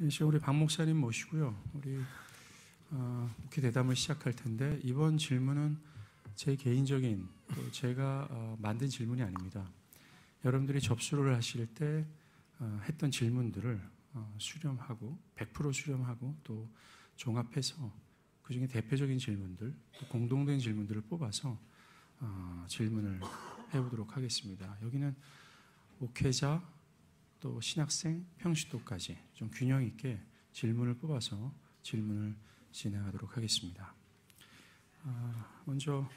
이제 우리 박 목사님 모시고요. 우리 목회 대담을 시작할 텐데 이번 질문은 제 개인적인 또 제가 만든 질문이 아닙니다. 여러분들이 접수를 하실 때 했던 질문들을 수렴하고 100% 수렴하고 또 종합해서 그중에 대표적인 질문들, 또 공동된 질문들을 뽑아서 질문을 해보도록 하겠습니다. 여기는 목회자, 또 신학생, 평신도까지 좀 균형 있게 질문을 뽑아서 질문을 진행하도록 하겠습니다. 먼저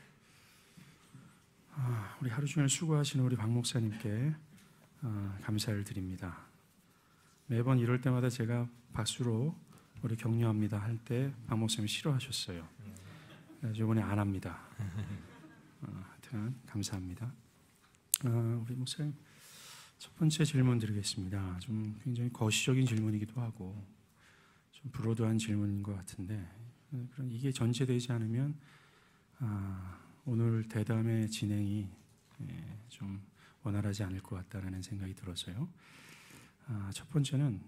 우리 하루 종일 수고하시는 우리 박 목사님께 감사를 드립니다. 매번 이럴 때마다 제가 박수로 우리 격려합니다 할 때 박 목사님이 싫어하셨어요. 그래서 이번에 안 합니다. 하여튼 감사합니다. 우리 목사님 첫 번째 질문 드리겠습니다. 좀 굉장히 거시적인 질문이기도 하고 좀 브로드한 질문인 것 같은데 그럼 이게 전제되지 않으면 오늘 대담의 진행이 좀 원활하지 않을 것 같다라는 생각이 들어서요. 첫 번째는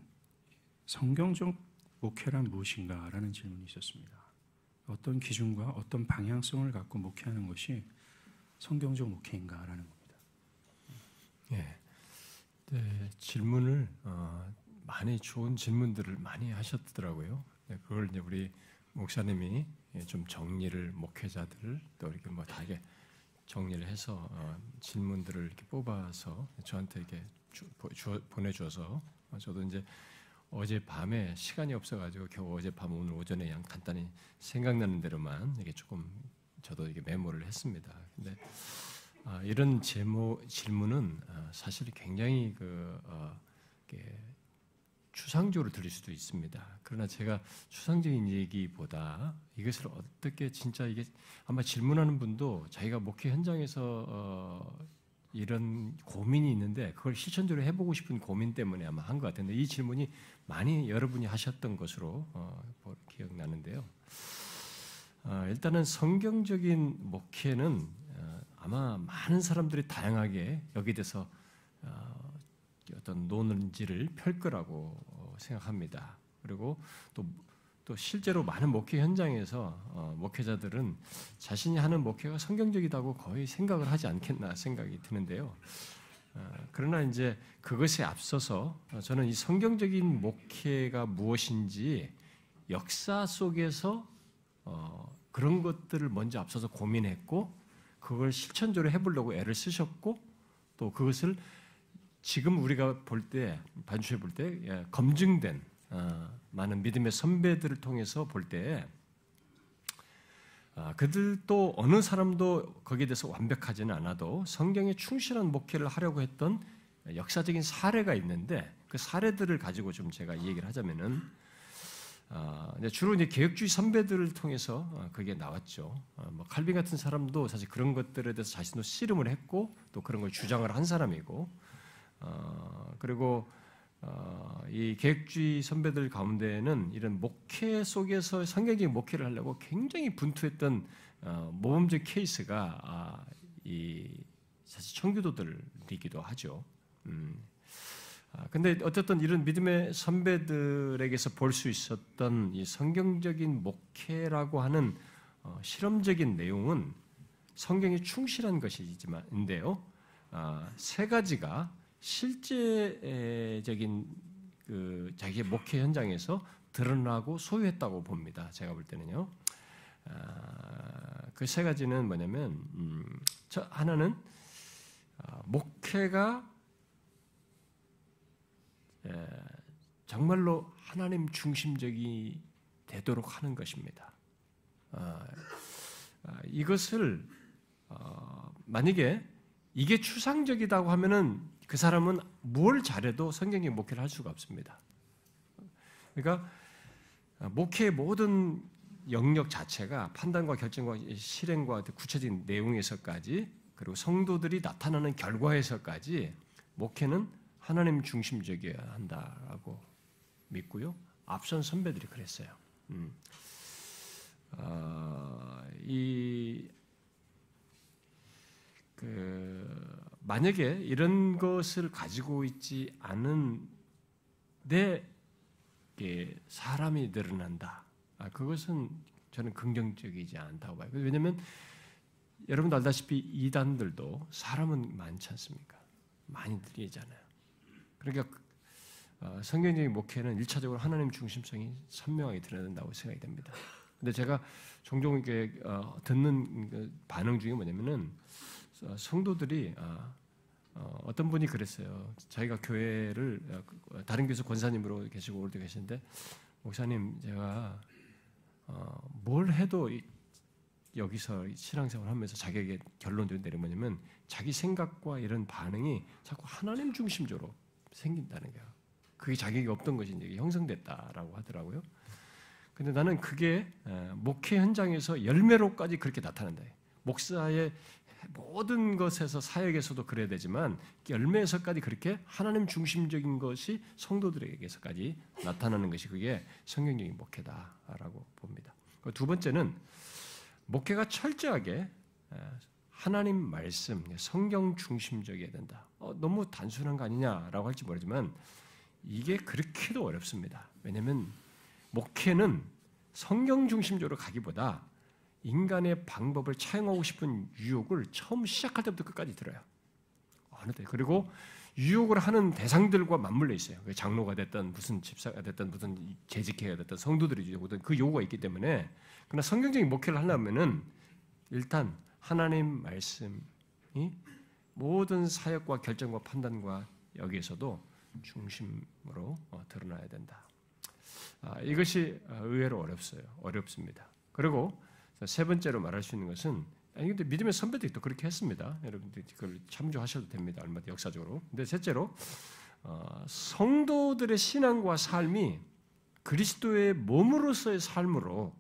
성경적 목회란 무엇인가라는 질문이 있었습니다. 어떤 기준과 어떤 방향성을 갖고 목회하는 것이 성경적 목회인가라는 겁니다. 예. 네, 질문을 많이 좋은 질문들을 많이 하셨더라고요. 네, 그걸 이제 우리 목사님이 좀 정리를 목회자들을 또 이렇게 뭐 다 이게 정리를 해서 질문들을 이렇게 뽑아서 저한테 이렇게 보내줘서 저도 이제 어젯밤에 시간이 없어가지고 겨우 어젯밤 오늘 오전에 그냥 간단히 생각나는 대로만 이게 조금 저도 이게 메모를 했습니다. 근데 이런 질문은 사실 굉장히 추상적으로 들릴 수도 있습니다. 그러나 제가 추상적인 얘기보다 이것을 어떻게 진짜 이게 아마 질문하는 분도 자기가 목회 현장에서 이런 고민이 있는데 그걸 실천적으로 해보고 싶은 고민 때문에 아마 한 것 같은데 이 질문이 많이 여러분이 하셨던 것으로 기억나는데요. 일단은 성경적인 목회는 아마 많은 사람들이 다양하게 여기에 대해서 어떤 논지를 펼 거라고 생각합니다. 그리고 또 실제로 많은 목회 현장에서 목회자들은 자신이 하는 목회가 성경적이다고 거의 생각을 하지 않겠나 생각이 드는데요. 그러나 이제 그것에 앞서서 저는 이 성경적인 목회가 무엇인지 역사 속에서 그런 것들을 먼저 앞서서 고민했고 그걸 실천적으로 해보려고 애를 쓰셨고 또 그것을 지금 우리가 볼 때 반추해 볼 때 검증된 많은 믿음의 선배들을 통해서 볼 때 그들도 어느 사람도 거기에 대해서 완벽하지는 않아도 성경에 충실한 목회를 하려고 했던 역사적인 사례가 있는데 그 사례들을 가지고 좀 제가 이 얘기를 하자면은 주로 이제 개혁주의 선배들을 통해서 그게 나왔죠. 뭐 칼빈 같은 사람도 사실 그런 것들에 대해서 자신도 씨름을 했고 또 그런 걸 주장을 한 사람이고 그리고 이 개혁주의 선배들 가운데에는 이런 목회 속에서 성경적인 목회를 하려고 굉장히 분투했던 모범적 케이스가 이 사실 청교도들이기도 하죠. 근데 어쨌든 이런 믿음의 선배들에게서 볼 수 있었던 이 성경적인 목회라고 하는 실험적인 내용은 성경에 충실한 것이지만인데요. 세 가지가 실제적인 그 자기의 목회 현장에서 드러나고 소유했다고 봅니다. 제가 볼 때는요. 그 세 가지는 뭐냐면 하나는 목회가 정말로 하나님 중심적이 되도록 하는 것입니다. 이것을 만약에 이게 추상적이라고 하면은 그 사람은 뭘 잘해도 성경적 목회를 할 수가 없습니다. 그러니까 목회의 모든 영역 자체가 판단과 결정과 실행과 구체적인 내용에서까지 그리고 성도들이 나타나는 결과에서까지 목회는 하나님 중심적이어야 한다라고 믿고요. 앞선 선배들이 그랬어요. 만약에 이런 것을 가지고 있지 않은데 사람이 늘어난다. 그것은 저는 긍정적이지 않다고 봐요. 왜냐하면 여러분도 알다시피 이단들도 사람은 많지 않습니까? 많이 들이잖아요. 그러니까 성경적인 목회는 일차적으로 하나님 중심성이 선명하게 드러난다고 생각이 됩니다. 근데 제가 종종 이렇게 듣는 반응 중에 뭐냐면은 성도들이 어떤 분이 그랬어요. 자기가 교회를 다른 교회에서 권사님으로 계시고 오래도 계시는데 목사님 제가 뭘 해도 여기서 신앙생활을 하면서 자기에게 결론적으로 내린 뭐냐면 자기 생각과 이런 반응이 자꾸 하나님 중심적으로 생긴다는 거예요. 그게 자기에게 없던 것이 이제 형성됐다라고 하더라고요. 근데 나는 그게 목회 현장에서 열매로까지 그렇게 나타난다. 목사의 모든 것에서 사역에서도 그래야 되지만 열매에서까지 그렇게 하나님 중심적인 것이 성도들에게서까지 나타나는 것이 그게 성경적인 목회다라고 봅니다. 두 번째는 목회가 철저하게 하나님 말씀, 성경 중심적이어야 된다. 너무 단순한 거 아니냐라고 할지 모르지만 이게 그렇게도 어렵습니다. 왜냐하면 목회는 성경 중심적으로 가기보다 인간의 방법을 차용하고 싶은 유혹을 처음 시작할 때부터 끝까지 들어요. 어느 때. 그리고 유혹을 하는 대상들과 맞물려 있어요. 장로가 됐든 무슨 집사가 됐든 무슨 재직회가 됐든 성도들이 오든 그 요구가 있기 때문에 그러나 성경적인 목회를 하려면은 일단 하나님 말씀이 모든 사역과 결정과 판단과 여기에서도 중심으로 드러나야 된다. 이것이 의외로 어렵습니다. 그리고 세 번째로 말할 수 있는 것은 근데 믿음의 선배들이 또 그렇게 했습니다. 여러분들이 그걸 참조하셔도 됩니다. 얼마나 역사적으로. 근데 셋째로 성도들의 신앙과 삶이 그리스도의 몸으로서의 삶으로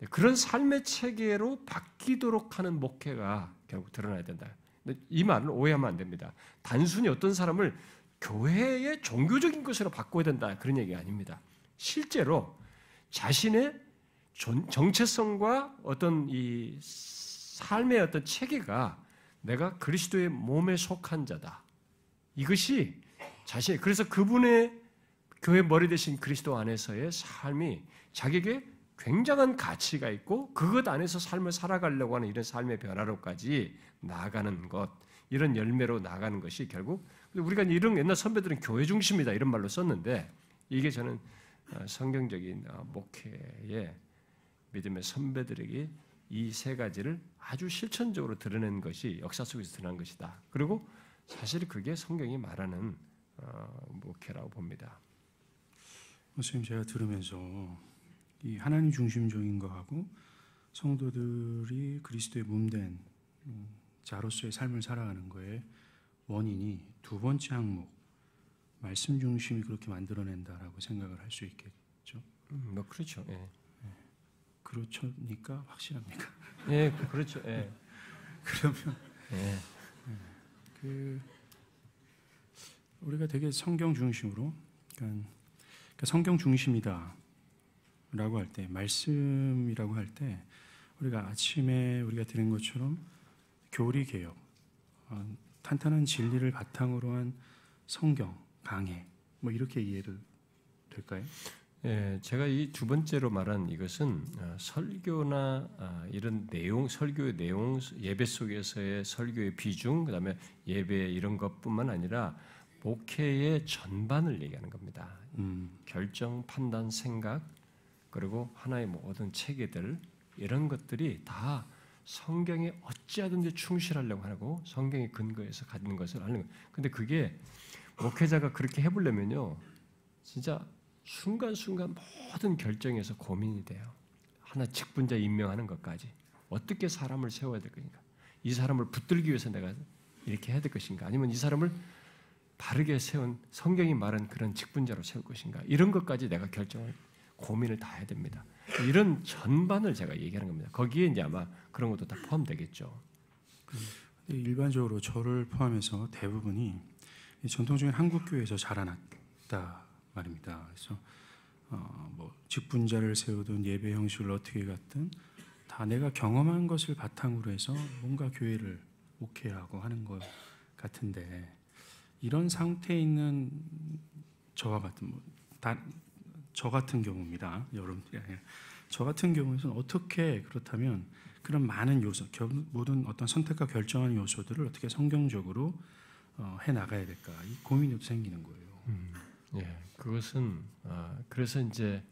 그런 삶의 체계로 바뀌도록 하는 목회가 결국 드러나야 된다. 근데 이 말은 오해하면 안 됩니다. 단순히 어떤 사람을 교회의 종교적인 것으로 바꿔야 된다 그런 얘기가 아닙니다. 실제로 자신의 정체성과 어떤 이 삶의 어떤 체계가 내가 그리스도의 몸에 속한 자다. 이것이 그래서 그분의 교회 머리 대신 그리스도 안에서의 삶이 자기에게 굉장한 가치가 있고 그것 안에서 삶을 살아가려고 하는 이런 삶의 변화로까지 나아가는 것, 이런 열매로 나아가는 것이 결국 우리가 이런 옛날 선배들은 교회 중심이다 이런 말로 썼는데 이게 저는 성경적인 목회의 믿음의 선배들에게 이 세 가지를 아주 실천적으로 드러낸 것이 역사 속에서 드러난 것이다. 그리고 사실 그게 성경이 말하는 목회라고 봅니다. 선생님 제가 들으면서 이 하나님 중심적인 거하고 성도들이 그리스도의 몸된 자로서의 삶을 살아가는 거에 원인이 두 번째 항목 말씀 중심이 그렇게 만들어낸다라고 생각을 할 수 있겠죠. 뭐 그렇죠. 예. 그렇죠니까 확실합니까? 예, 그렇죠. 예. 그러면 우리가 되게 성경 중심으로, 그러니까 성경 중심이다라고 할 때, 말씀이라고 할 때 우리가 아침에 우리가 들은 것처럼 교리 개혁, 탄탄한 진리를 바탕으로 한 성경 강해, 뭐 이렇게 이해도 될까요? 예, 제가 이 두 번째로 말한 이것은 설교나 이런 내용, 설교의 내용, 예배 속에서의 설교의 비중, 그다음에 예배 이런 것뿐만 아니라 목회의 전반을 얘기하는 겁니다. 결정, 판단, 생각, 그리고 하나의 모든 체계들 이런 것들이 다 성경에 어찌하든지 충실하려고 하고 성경의 근거에서 갖는 것을 하는 거예요. 근데 그게 목회자가 그렇게 해보려면요, 진짜 순간순간 모든 결정에서 고민이 돼요. 하나 직분자 임명하는 것까지 어떻게 사람을 세워야 될 것인가, 이 사람을 붙들기 위해서 내가 이렇게 해야 될 것인가, 아니면 이 사람을 바르게 세운 성경이 말한 그런 직분자로 세울 것인가, 이런 것까지 내가 고민을 다 해야 됩니다. 이런 전반을 제가 얘기하는 겁니다. 거기에 이제 아마 그런 것도 다 포함되겠죠. 일반적으로 저를 포함해서 대부분이 전통적인 한국 교회에서 자라났다 말입니다. 그래서 뭐 직분자를 세우든 예배 형식을 어떻게 갔든 다 내가 경험한 것을 바탕으로 해서 뭔가 교회를 목회하고 하는 것 같은데, 이런 상태에 있는 저와 같은 저 같은 경우입니다. 여러분들이 아니라 저 같은 경우에는 어떻게 그렇다면 그런 많은 요소, 모든 어떤 선택과 결정하는 요소들을 어떻게 성경적으로 해 나가야 될까 이 고민이 생기는 거예요. 예, 그것은 그래서 이제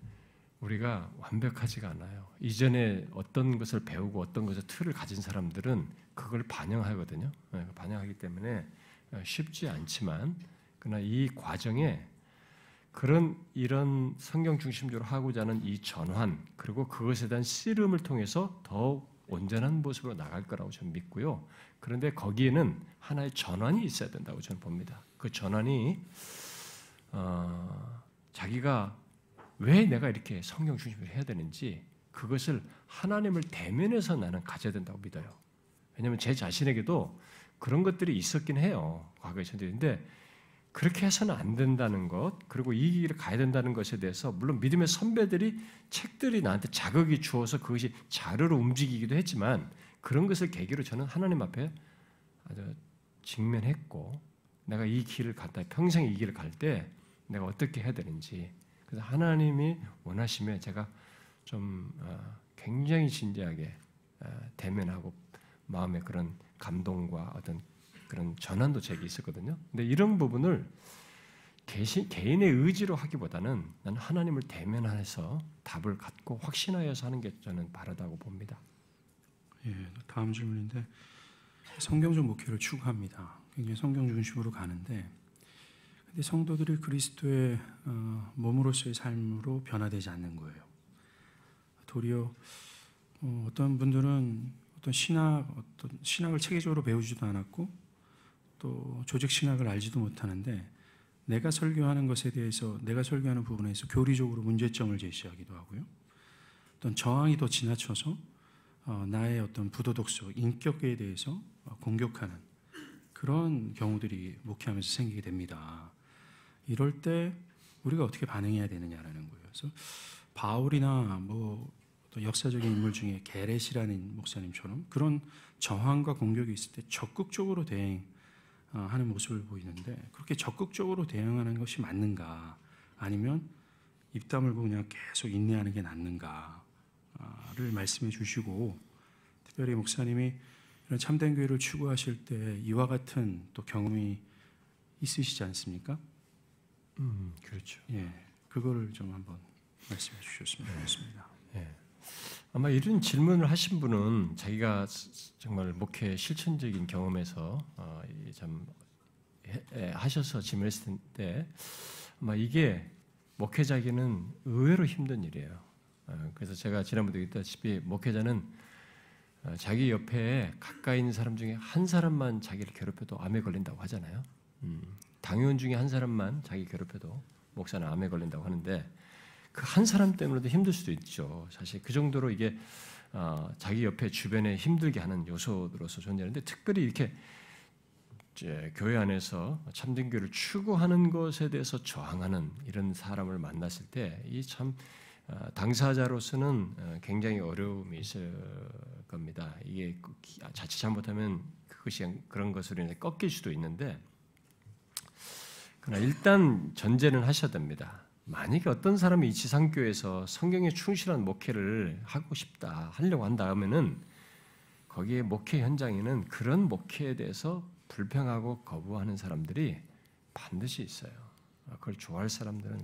우리가 완벽하지가 않아요. 이전에 어떤 것을 배우고 어떤 것을 틀을 가진 사람들은 그걸 반영하거든요. 반영하기 때문에 쉽지 않지만 그러나 이 과정에 이런 성경 중심적으로 하고자 하는 이 전환 그리고 그것에 대한 씨름을 통해서 더 온전한 모습으로 나갈 거라고 저는 믿고요. 그런데 거기에는 하나의 전환이 있어야 된다고 저는 봅니다. 그 전환이 자기가 왜 내가 이렇게 성경 중심으로 해야 되는지 그것을 하나님을 대면해서 나는 가져야 된다고 믿어요. 왜냐하면 제 자신에게도 그런 것들이 있었긴 해요. 과거에 전인데 그렇게 해서는 안 된다는 것 그리고 이 길을 가야 된다는 것에 대해서 물론 믿음의 선배들이 책들이 나한테 자극이 주어서 그것이 자료로 움직이기도 했지만 그런 것을 계기로 저는 하나님 앞에 아주 직면했고 내가 이 길을 갔다 평생 이 길을 갈 때 내가 어떻게 해야 되는지 그래서 하나님이 원하시면 제가 좀 굉장히 진지하게 대면하고 마음의 그런 감동과 어떤 그런 전환도 제게 있었거든요. 근데 이런 부분을 개인의 의지로 하기보다는 나는 하나님을 대면해서 답을 갖고 확신하여서 하는 게 저는 바르다고 봅니다. 예, 다음 질문인데 성경적 목표를 추구합니다. 굉장히 성경 중심으로 가는데 근데 성도들이 그리스도의 몸으로서의 삶으로 변화되지 않는 거예요. 도리어 어떤 분들은 어떤 신학을 체계적으로 배우지도 않았고 또 조직 신학을 알지도 못하는데 내가 설교하는 것에 대해서 내가 설교하는 부분에서 교리적으로 문제점을 제시하기도 하고요. 어떤 저항이 더 지나쳐서 나의 어떤 부도덕성, 인격에 대해서 공격하는 그런 경우들이 목회하면서 생기게 됩니다. 이럴 때 우리가 어떻게 반응해야 되느냐라는 거예요. 그래서 바울이나 또 역사적인 인물 중에 게렛이라는 목사님처럼 그런 저항과 공격이 있을 때 적극적으로 대응하는 모습을 보이는데 그렇게 적극적으로 대응하는 것이 맞는가 아니면 입 다물고 그냥 계속 인내하는 게 낫는가를 말씀해 주시고 특별히 목사님이 이런 참된 교회를 추구하실 때 이와 같은 또 경험이 있으시지 않습니까? 그렇죠. 예, 그거를 좀 한번 말씀해 주셨으면 좋겠습니다. 예. 아마 이런 질문을 하신 분은 자기가 정말 목회 실천적인 경험에서 참 하셔서 질문했을 텐데 아마 이게 목회자에게는 의외로 힘든 일이에요. 그래서 제가 지난번에 얘기했다시피 목회자는 자기 옆에 가까이 있는 사람 중에 한 사람만 자기를 괴롭혀도 암에 걸린다고 하잖아요. 당회원 중에 한 사람만 자기 괴롭혀도 목사는 암에 걸린다고 하는데 그 한 사람 때문에도 힘들 수도 있죠. 사실 그 정도로 이게 자기 옆에 주변에 힘들게 하는 요소로서 존재하는데 특별히 이렇게 이제 교회 안에서 참된 교회를 추구하는 것에 대해서 저항하는 이런 사람을 만났을 때 이 참 당사자로서는 굉장히 어려움이 있을 겁니다. 이게 자칫 잘못하면 그것이 그런 것으로 인해 꺾일 수도 있는데 그러나 일단 전제는 하셔야 됩니다. 만약에 어떤 사람이 이 지상교회에서 성경에 충실한 목회를 하고 싶다 하려고 한다면은 거기에 목회 현장에는 그런 목회에 대해서 불평하고 거부하는 사람들이 반드시 있어요. 그걸 좋아할 사람들은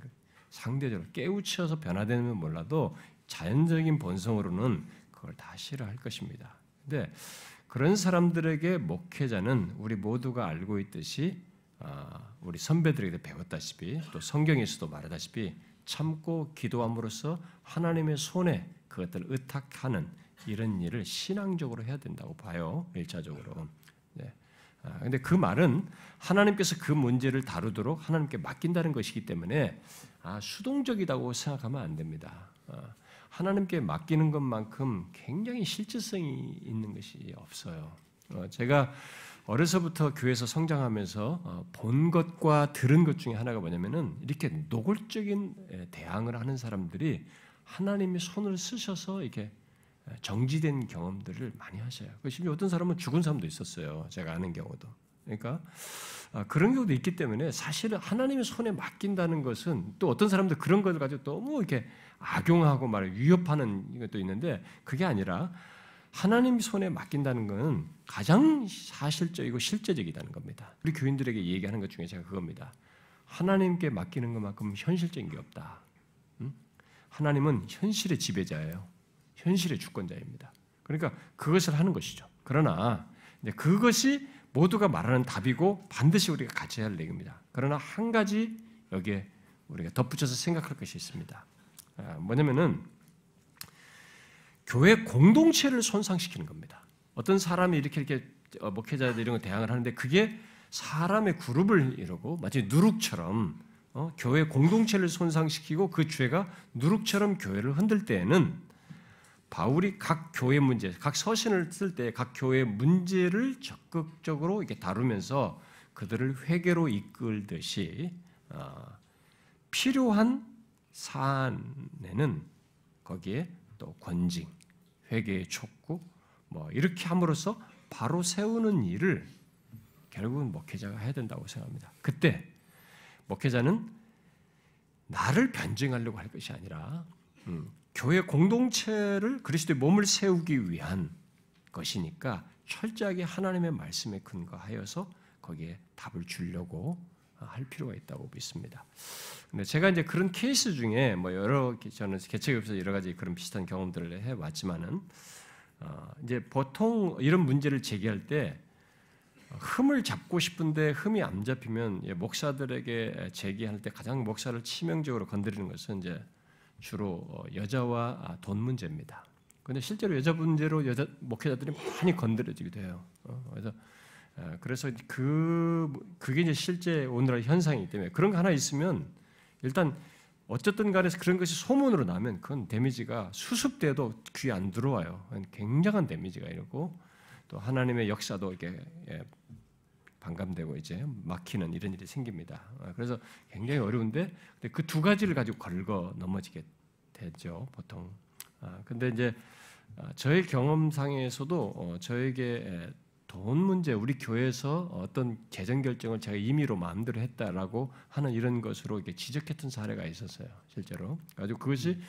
상대적으로 깨우쳐서 변화되면 몰라도 자연적인 본성으로는 그걸 다 싫어할 것입니다. 근데 그런 사람들에게 목회자는 우리 모두가 알고 있듯이 우리 선배들에게 배웠다시피 또 성경에서도 말하다시피 참고 기도함으로써 하나님의 손에 그것들을 의탁하는 이런 일을 신앙적으로 해야 된다고 봐요. 1차적으로. 네. 근데 그 말은 하나님께서 그 문제를 다루도록 하나님께 맡긴다는 것이기 때문에 수동적이라고 생각하면 안 됩니다. 하나님께 맡기는 것만큼 굉장히 실질성이 있는 것이 없어요. 제가 어려서부터 교회에서 성장하면서 본 것과 들은 것 중에 하나가 뭐냐면은 이렇게 노골적인 대항을 하는 사람들이 하나님이 손을 쓰셔서 이렇게 정지된 경험들을 많이 하셔요. 심지어 어떤 사람은 죽은 사람도 있었어요. 제가 아는 경우도. 그러니까 그런 경우도 있기 때문에 사실은 하나님의 손에 맡긴다는 것은 또 어떤 사람들 그런 걸 가지고 너무 이렇게 악용하고 위협하는 것도 있는데 그게 아니라 하나님 손에 맡긴다는 것은 가장 사실적이고 실제적이라는 겁니다. 우리 교인들에게 얘기하는 것 중에 제가 그겁니다. 하나님께 맡기는 것만큼 현실적인 게 없다. 하나님은 현실의 지배자예요. 현실의 주권자입니다. 그러니까 그것을 하는 것이죠. 그러나 그것이 모두가 말하는 답이고 반드시 우리가 같이 할 얘기입니다. 그러나 한 가지 여기에 우리가 덧붙여서 생각할 것이 있습니다. 뭐냐면은 교회 공동체를 손상시키는 겁니다. 어떤 사람이 이렇게 목회자들 이런 거 대항을 하는데 그게 사람의 그룹을 이루고 마치 누룩처럼 교회 공동체를 손상시키고 그 죄가 누룩처럼 교회를 흔들 때에는 바울이 각 교회 문제, 각 서신을 쓸 때 각 교회 문제를 적극적으로 이렇게 다루면서 그들을 회개로 이끌듯이 필요한 사안에는 거기에 또 권징, 회개의 촉구, 이렇게 함으로써 바로 세우는 일을 결국은 목회자가 해야 된다고 생각합니다. 그때 목회자는 나를 변증하려고 할 것이 아니라 교회 공동체를 그리스도의 몸을 세우기 위한 것이니까 철저하게 하나님의 말씀에 근거하여서 거기에 답을 주려고 할 필요가 있다고 믿습니다. 근데 제가 이제 그런 케이스 중에 저는 개척에 없어서 여러 가지 그런 비슷한 경험들을 해왔지만은 이제 보통 이런 문제를 제기할 때 흠을 잡고 싶은데 흠이 안 잡히면 목사들에게 제기할 때 가장 목사를 치명적으로 건드리는 것은 이제 주로 여자와 돈 문제입니다. 그런데 실제로 여자 문제로 목회자들이 많이 건드려지기도 해요. 그래서 그게 이제 실제 오늘날 현상이기 때문에 그런 거 하나 있으면 일단 어쨌든 간에 그런 것이 소문으로 나면 그건 데미지가 수습돼도 귀에 안 들어와요. 굉장한 데미지가 이러고 또 하나님의 역사도 이렇게 반감되고 이제 막히는 이런 일이 생깁니다. 그래서 굉장히 어려운데 그 두 가지를 가지고 걸거 넘어지게 되죠, 보통. 근데 이제 저의 경험상에서도 저에게 돈 문제, 우리 교회에서 어떤 재정 결정을 제가 임의로 마음대로 했다라고 하는 이런 것으로 이렇게 지적했던 사례가 있었어요, 실제로. 가지고 그것이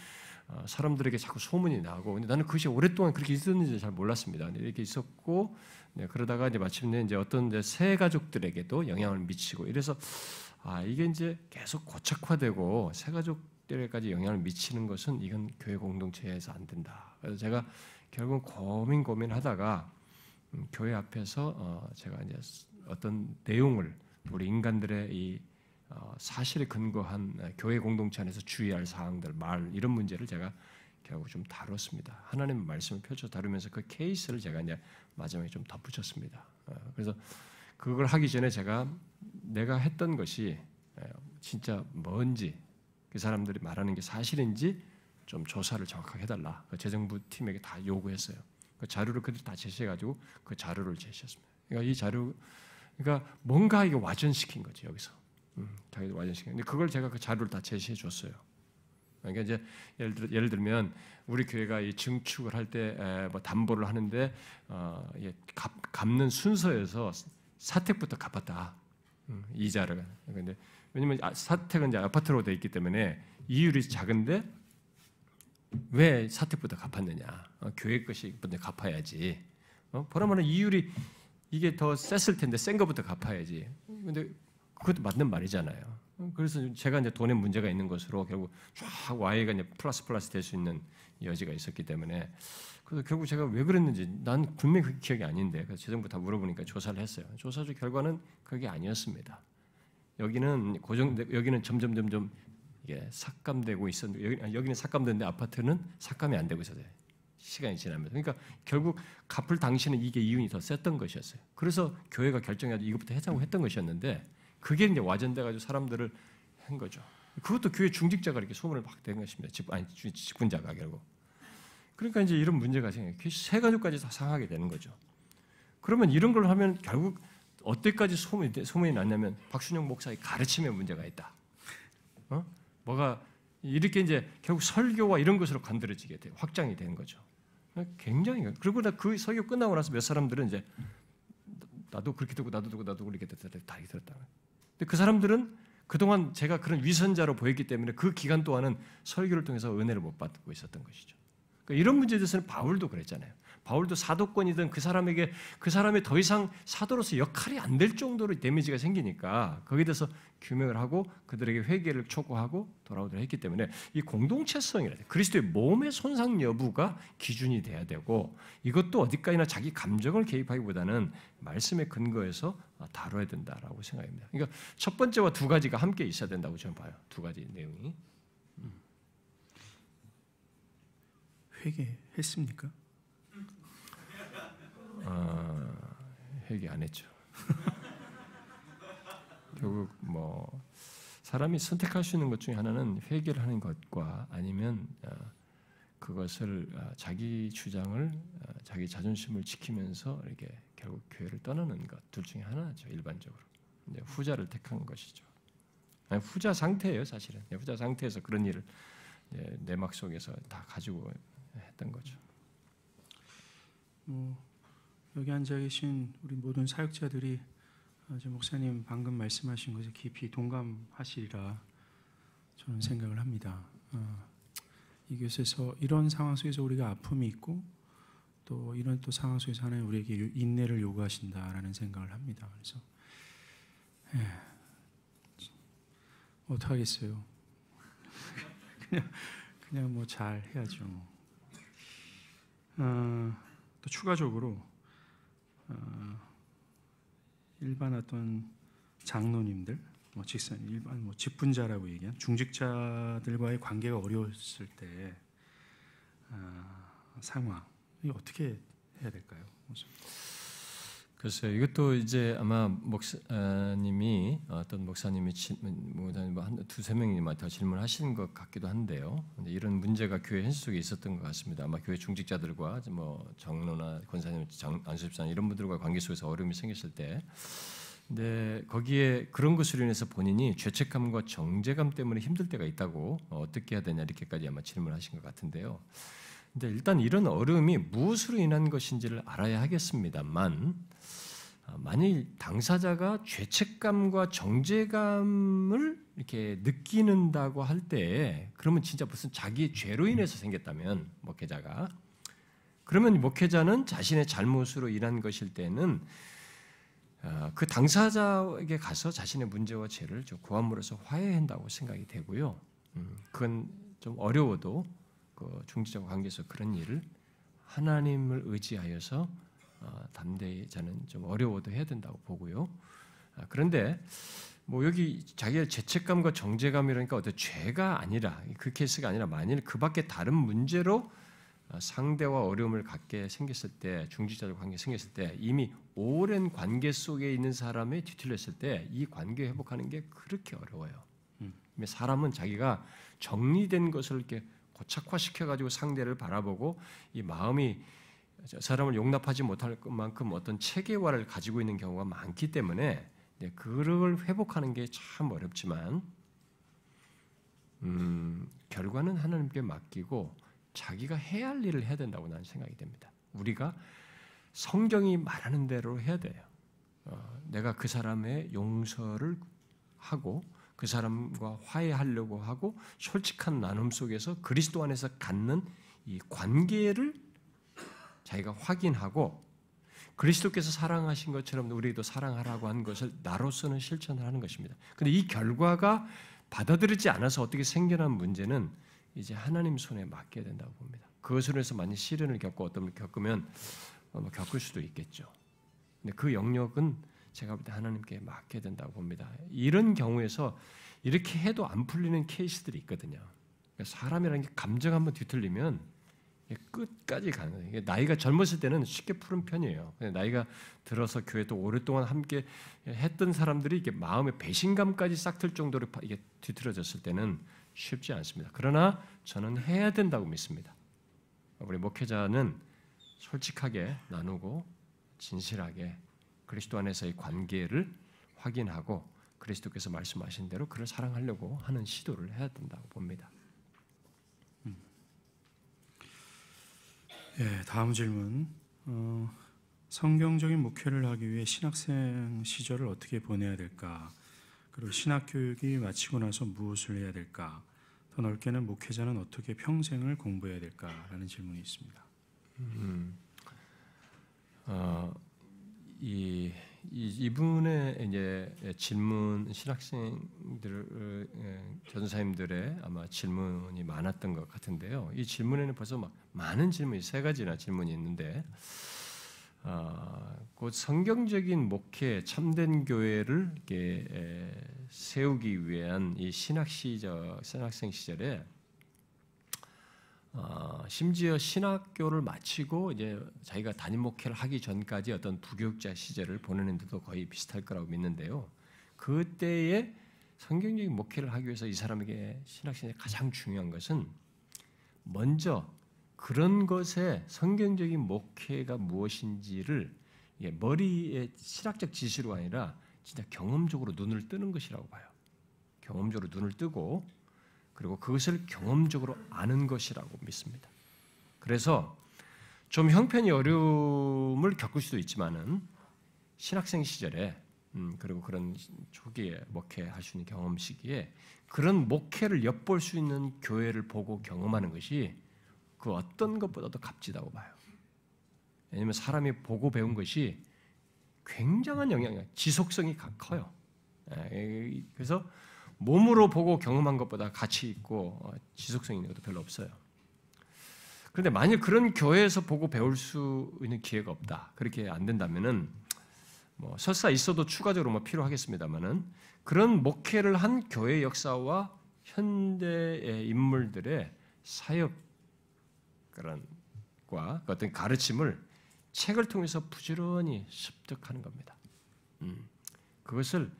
사람들에게 자꾸 소문이 나고, 근데 나는 그것이 오랫동안 그렇게 있었는지 잘 몰랐습니다. 이렇게 있었고, 그러다가 이제 마침내 이제 어떤 이제 새 가족들에게도 영향을 미치고, 이래서 이게 이제 계속 고착화되고 새 가족들에게까지 영향을 미치는 것은 이건 교회 공동체에서 안 된다. 그래서 제가 결국 고민하다가 교회 앞에서 제가 이제 어떤 내용을 우리 인간들의 이 사실에 근거한 교회 공동체 안에서 주의할 사항들, 이런 문제를 제가 결국 좀 다뤘습니다. 하나님의 말씀을 펼쳐 다루면서 그 케이스를 제가 이제 마지막에 좀 덧붙였습니다. 그래서 그걸 하기 전에 내가 했던 것이 진짜 뭔지, 그 사람들이 말하는 게 사실인지 좀 조사를 정확하게 해달라. 그 재정부 팀에게 다 요구했어요. 그 자료를 그들이 다 제시해가지고 그 자료를 제시했습니다. 그러니까 이 자료, 그러니까 뭔가 이게 와전시킨 거지 여기서. 자기들 와전시킨. 근데 그걸 제가 그 자료를 다 제시해 줬어요. 그러니까 이제 예를 들면 우리 교회가 이 증축을 할 때 뭐 담보를 하는데 갚는 순서에서 사택부터 갚았다. 이자를. 근데 왜냐면 사택은 이제 아파트로 돼 있기 때문에 이율이 작은데 왜 사택부터 갚았느냐? 교회 것이 먼저 갚아야지. 보라마는 이율이 이게 더 셌을 텐데 센 거부터 갚아야지. 근데 그것도 맞는 말이잖아요. 그래서 제가 이제 돈에 문제가 있는 것으로 결국 쫙 Y가 이제 플러스 될 수 있는 여지가 있었기 때문에 그래서 결국 제가 왜 그랬는지 난 분명히 그 기억이 아닌데 그래서 재정부 다 물어보니까 조사를 했어요. 조사 결과는 그게 아니었습니다. 여기는 여기는 점점 이게 삭감되고 있었는데 여기는 삭감되는데 아파트는 삭감이 안 되고 있었어요. 시간이 지나면서. 그러니까 결국 갚을 당시는 이게 이윤이 더 셌던 것이었어요. 그래서 교회가 결정해가지고 이것부터 해자고 했던 것이었는데 그게 이제 와전돼가지고 사람들을 한 거죠. 그것도 교회 중직자가 이렇게 소문을 막 낸 것입니다. 직분자가 결국. 그러니까 이제 이런 문제가 생겨요. 세 가족까지 다 상하게 되는 거죠. 그러면 이런 걸 하면 결국 어때까지 소문이 났냐면 박순영 목사의 가르침에 문제가 있다. 뭐가 이렇게 이제 결국 설교와 이런 것으로 건드려지게 돼요. 확장이 되는 거죠. 굉장히 그리고 그 설교 끝나고 나서 몇 사람들은 이제 나도 그렇게 되고 나도 되고 나도 그렇게 됐다 다 들었다. 근데 그 사람들은 그동안 제가 그런 위선자로 보였기 때문에 그 기간 동안은 설교를 통해서 은혜를 못 받고 있었던 것이죠. 그러니까 이런 문제에 대해서는 바울도 그랬잖아요. 바울도 사도권이든 그 사람이 더 이상 사도로서 역할이 안 될 정도로 데미지가 생기니까 거기에 대해서 규명을 하고 그들에게 회개를 촉구하고 돌아오도록 했기 때문에 이 공동체성이라 그리스도의 몸의 손상 여부가 기준이 돼야 되고 이것도 어디까지나 자기 감정을 개입하기보다는 말씀의 근거에서 다뤄야 된다라고 생각합니다. 그러니까 첫 번째와 두 가지가 함께 있어야 된다고 저는 봐요. 두 가지 내용이. 회개했습니까? 회개 안 했죠. 결국 뭐 사람이 선택할 수 있는 것 중에 하나는 회개를 하는 것과 아니면 그것을 자기 주장을 자기 자존심을 지키면서 이렇게 결국 교회를 떠나는 것 둘 중에 하나죠. 일반적으로 이제 후자를 택한 것이죠. 아니, 후자 상태예요, 사실은. 후자 상태에서 그런 일을 내막 속에서 다 가지고 했던 거죠. 여기 앉아 계신 우리 모든 사역자들이 목사님 방금 말씀하신 것에 깊이 동감하시리라 저는 생각을 합니다. 이곳에서 이런 상황 속에서 우리가 아픔이 있고 또 이런 또 상황 속에서 하나님 우리에게 인내를 요구하신다라는 생각을 합니다. 그래서 어떡하겠어요. 그냥 뭐 잘 해야죠. 또 추가적으로 일반 어떤 장로님들, 직선 일반 직분자라고 얘기한 중직자들과의 관계가 어려웠을 때 상황 이 어떻게 해야 될까요? 글쎄요, 이것도 이제 아마 목사님이 어떤 목사님이 한 두세 명이 더 질문하시는 것 같기도 한데요. 이런 문제가 교회 현실 속에 있었던 것 같습니다. 아마 교회 중직자들과 뭐 장로나 권사님, 안수집사님 이런 분들과 관계 속에서 어려움이 생겼을 때, 근데 거기에 그런 것으로 인해서 본인이 죄책감과 정죄감 때문에 힘들 때가 있다고 어떻게 해야 되냐 이렇게까지 아마 질문하신 것 같은데요. 근데 일단 이런 어려움이 무엇으로 인한 것인지를 알아야 하겠습니다만, 만일 당사자가 죄책감과 정죄감을 이렇게 느끼는다고 할 때, 그러면 진짜 무슨 자기의 죄로 인해서 생겼다면 목회자가, 그러면 목회자는 자신의 잘못으로 인한 것일 때는 그 당사자에게 가서 자신의 문제와 죄를 좀 고함으로써 화해한다고 생각이 되고요. 그건 좀 어려워도 그 중직자와 관계에서 그런 일을 하나님을 의지하여서 담대히 저는 좀 어려워도 해야 된다고 보고요. 그런데 뭐 여기 자기의 죄책감과 정죄감이라니까 어떤 죄가 아니라 그 케이스가 아니라 만일 그 밖에 다른 문제로 상대와 어려움을 갖게 생겼을 때, 중직자와 관계 생겼을 때 이미 오랜 관계 속에 있는 사람이 뒤틀렸을 때 이 관계 회복하는 게 그렇게 어려워요. 사람은 자기가 정리된 것을 이렇게 고착화시켜가지고 상대를 바라보고 이 마음이 사람을 용납하지 못할 만큼 어떤 체계화를 가지고 있는 경우가 많기 때문에 그걸 회복하는 게 참 어렵지만 결과는 하나님께 맡기고 자기가 해야 할 일을 해야 된다고 나는 생각이 됩니다. 우리가 성경이 말하는 대로 해야 돼요. 내가 그 사람의 용서를 하고 그 사람과 화해하려고 하고 솔직한 나눔 속에서 그리스도 안에서 갖는 이 관계를 자기가 확인하고 그리스도께서 사랑하신 것처럼 우리도 사랑하라고 한 것을 나로서는 실천을 하는 것입니다. 그런데 이 결과가 받아들이지 않아서 어떻게 생겨난 문제는 이제 하나님 손에 맡겨야 된다고 봅니다. 그것으로 해서 만약 시련을 겪고 어떤 걸 겪으면 겪을 수도 있겠죠. 근데 그 영역은 제가 볼 때 하나님께 맡겨야 된다고 봅니다. 이런 경우에서 이렇게 해도 안 풀리는 케이스들이 있거든요. 사람이라는 게 감정 한번 뒤틀리면 끝까지 가는 거예요. 나이가 젊었을 때는 쉽게 푸는 편이에요. 나이가 들어서 교회 또 오랫동안 함께 했던 사람들이 이게 마음의 배신감까지 싹틀 정도로 이게 뒤틀어졌을 때는 쉽지 않습니다. 그러나 저는 해야 된다고 믿습니다. 우리 목회자는 솔직하게 나누고 진실하게 그리스도 안에서의 관계를 확인하고 그리스도께서 말씀하신 대로 그를 사랑하려고 하는 시도를 해야 된다고 봅니다. 다음 질문. 성경적인 목회를 하기 위해 신학생 시절을 어떻게 보내야 될까? 그리고 신학 교육이 마치고 나서 무엇을 해야 될까? 더 넓게는 목회자는 어떻게 평생을 공부해야 될까라는 질문이 있습니다. 이분의 이제 질문, 신학생들 전사님들의 아마 질문이 많았던 것 같은데요. 이 질문에는 벌써 막 많은 질문이 3가지나 질문이 있는데, 곧 성경적인 목회, 참된 교회를 이렇게 세우기 위한 이 신학생 시절에 심지어 신학교를 마치고 이제 자기가 담임 목회를 하기 전까지 어떤 부교육자 시절을 보내는데도 거의 비슷할 거라고 믿는데요. 그때에 성경적인 목회를 하기 위해서 이 사람에게 신학생의 가장 중요한 것은 먼저 그런 것에 성경적인 목회가 무엇인지를 머리의 실학적 지식으로 아니라 진짜 경험적으로 눈을 뜨는 것이라고 봐요. 경험적으로 눈을 뜨고 그리고 그것을 경험적으로 아는 것이라고 믿습니다. 그래서 좀 형편이 어려움을 겪을 수도 있지만은 신학생 시절에 그리고 그런 초기에 목회할 수 있는 경험 시기에 그런 목회를 엿볼 수 있는 교회를 보고 경험하는 것이 그 어떤 것보다도 값지다고 봐요. 왜냐하면 사람이 보고 배운 것이 굉장한 영향력, 지속성이 커요. 그래서 몸으로 보고 경험한 것보다 가치 있고 지속성 있는 것도 별로 없어요. 그런데 만약 그런 교회에서 보고 배울 수 있는 기회가 없다. 그렇게 안 된다면은 뭐 설사 있어도 추가적으로 필요하겠습니다만은 그런 목회를 한 교회 역사와 현대의 인물들의 사역 그런과 어떤 가르침을 책을 통해서 부지런히 습득하는 겁니다. 그것을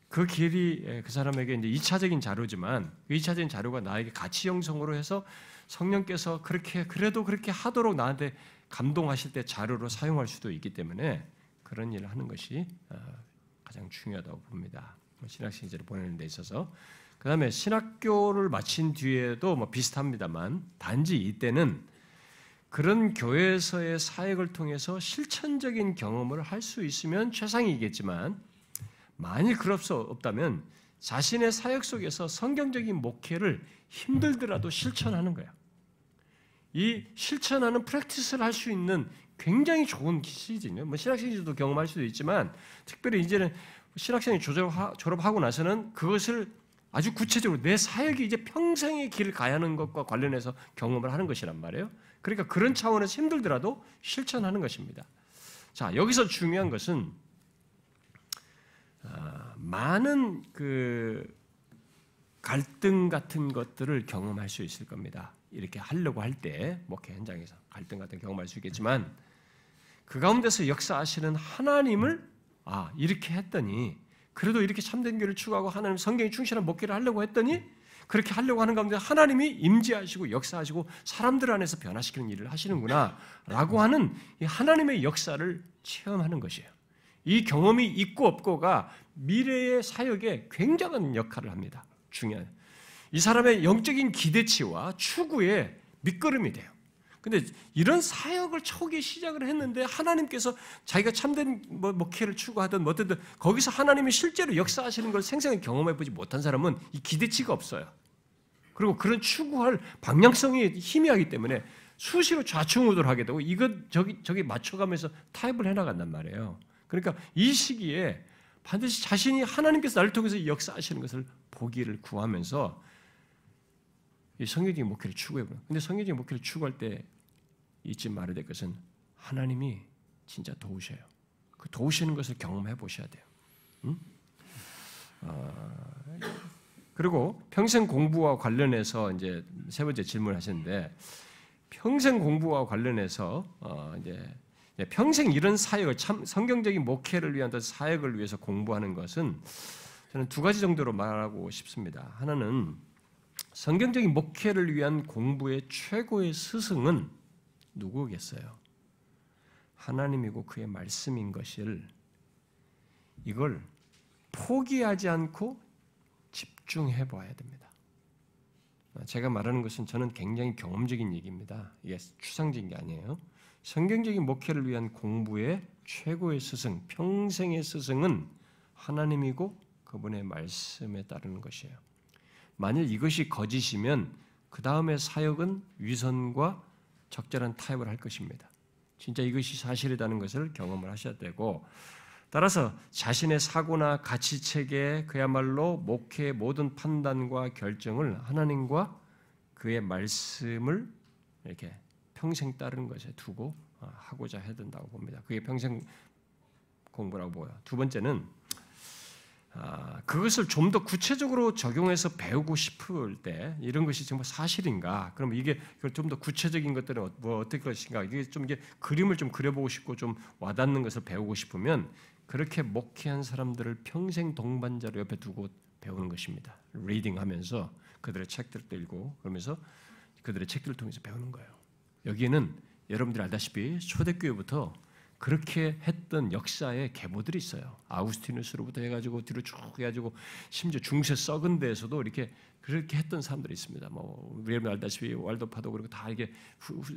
그 길이 그 사람에게 이제 2차적인 자료지만 그 2차적인 자료가 나에게 가치 형성으로 해서 성령께서 그래도 그렇게 하도록 나한테 감동하실 때 자료로 사용할 수도 있기 때문에 그런 일을 하는 것이 가장 중요하다고 봅니다. 신학생 시절을 보내는 데 있어서. 그 다음에 신학교를 마친 뒤에도 뭐 비슷합니다만 단지 이때는 그런 교회에서의 사역을 통해서 실천적인 경험을 할 수 있으면 최상이겠지만 만일 그럴 수 없다면 자신의 사역 속에서 성경적인 목회를 힘들더라도 실천하는 거야. 이 실천하는 프랙티스를 할 수 있는 굉장히 좋은 시즌이에요. 뭐 신학생 시절도 경험할 수도 있지만 특별히 이제는 신학생이 졸업하고 나서는 그것을 아주 구체적으로 내 사역이 이제 평생의 길을 가야 하는 것과 관련해서 경험을 하는 것이란 말이에요. 그러니까 그런 차원에서 힘들더라도 실천하는 것입니다. 자, 여기서 중요한 것은 많은 그 갈등 같은 것들을 경험할 수 있을 겁니다. 이렇게 하려고 할 때 목회 현장에서 갈등 같은 경험할 수 있겠지만 그 가운데서 역사하시는 하나님을 이렇게 했더니 그래도 이렇게 참된 교를 추구하고 하나님 성경에 충실한 목회를 하려고 했더니 그렇게 하려고 하는 가운데 하나님이 임재하시고 역사하시고 사람들 안에서 변화시키는 일을 하시는구나 라고 하는 이 하나님의 역사를 체험하는 것이에요. 이 경험이 있고 없고가 미래의 사역에 굉장한 역할을 합니다. 중요한. 이 사람의 영적인 기대치와 추구의 밑거름이 돼요. 근데 이런 사역을 초기에 시작을 했는데 하나님께서 자기가 참된 목회를 추구하든 뭐든 거기서 하나님이 실제로 역사하시는 걸 생생하게 경험해보지 못한 사람은 이 기대치가 없어요. 그리고 그런 추구할 방향성이 희미하기 때문에 수시로 좌충우돌하게 되고 이것 저기 맞춰가면서 타협을 해나간단 말이에요. 그러니까 이 시기에 반드시 자신이 하나님께서 나를 통해서 역사하시는 것을 보기를 구하면서 이 성경적인 목회를 추구해보는. 근데 성경적인 목회를 추구할 때 잊지 말아야 될 것은 하나님이 진짜 도우셔요. 그 도우시는 것을 경험해 보셔야 돼요. 그리고 평생 공부와 관련해서 이제 3번째 질문을 하셨는데 평생 공부와 관련해서 이제 평생 이런 사역을 성경적인 목회를 위한 사역을 위해서 공부하는 것은 저는 2가지 정도로 말하고 싶습니다. 하나는 성경적인 목회를 위한 공부의 최고의 스승은 누구겠어요? 하나님이고 그의 말씀인 것을 이걸 포기하지 않고 집중해 봐야 됩니다. 제가 말하는 것은 저는 굉장히 경험적인 얘기입니다. 이게 추상적인 게 아니에요. 성경적인 목회를 위한 공부의 최고의 스승, 평생의 스승은 하나님이고 그분의 말씀에 따르는 것이에요. 만일 이것이 거짓이면 그 다음에 사역은 위선과 적절한 타협을 할 것입니다. 진짜 이것이 사실이라는 것을 경험을 하셔야 되고, 따라서 자신의 사고나 가치체계, 그야말로 목회의 모든 판단과 결정을 하나님과 그의 말씀을 이렇게 평생 따르는 것에 두고 하고자 해야 된다고 봅니다. 그게 평생 공부라고 보여요. 두 번째는 그것을 좀 더 구체적으로 적용해서 배우고 싶을 때 이런 것이 정말 사실인가? 그럼 이게 좀 더 구체적인 것들은 뭐 어떨 것인가? 이게 그림을 좀 그려보고 싶고 좀 와닿는 것을 배우고 싶으면 그렇게 목회한 사람들을 평생 동반자로 옆에 두고 배우는 것입니다. 리딩하면서 그들의 책들도 읽고 그러면서 그들의 책들을 통해서 배우는 거예요. 여기에는 여러분들이 알다시피 초대교회부터 그렇게 했던 역사의 계보들이 있어요. 아우구스티누스로부터 해가지고 뒤로 쭉 해가지고 심지어 중세 썩은 데에서도 이렇게 그렇게 했던 사람들이 있습니다. 뭐 우리가 알다시피 왈도파도 그리고 다 이게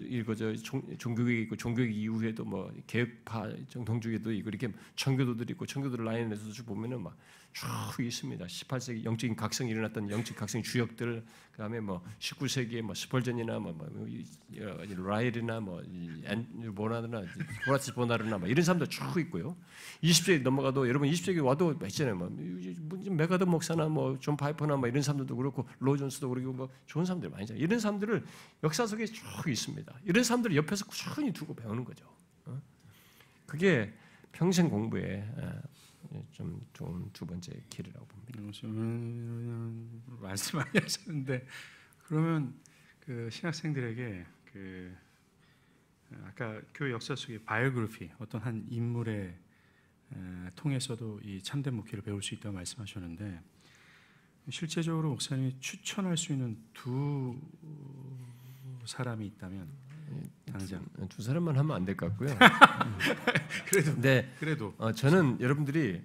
이거죠 종교개혁 있고 종교개혁 이후에도 뭐 개혁파 정통주의도 있고 이렇게 청교도들이 있고 청교도 라인에서 쭉 보면은 막 쭉 있습니다. 18세기 영적인 각성이 일어났던 영적 각성 주역들, 그다음에 뭐 19세기에 뭐 스펄전이나 뭐 라일이나 뭐 보나르나 호라스 보나르나 뭐 이런 사람들 쭉 있고요. 20세기 넘어가도 여러분 20세기 와도 있잖아요. 뭐 메가더 목사나 뭐 존 파이퍼나 뭐 이런 사람들도 그렇고 로존스도 그렇고 뭐 좋은 사람들 많이 있잖아요. 이런 사람들을 역사 속에 쭉 있습니다. 이런 사람들 옆에서 꾸준히 두고 배우는 거죠. 그게 평생 공부에 좀 좋은 두 번째 길이라고 봅니다. 말씀 많이 하셨는데 그러면 그 신학생들에게 그 아까 교회 역사 속의 바이오그래피 어떤 한 인물의 통해서도 이 참된 목회를 배울 수 있다고 말씀하셨는데 실제적으로 목사님이 추천할 수 있는 두 사람이 있다면 당장 두 사람만 하면 안 될 것 같고요. 그래도 저는 여러분들이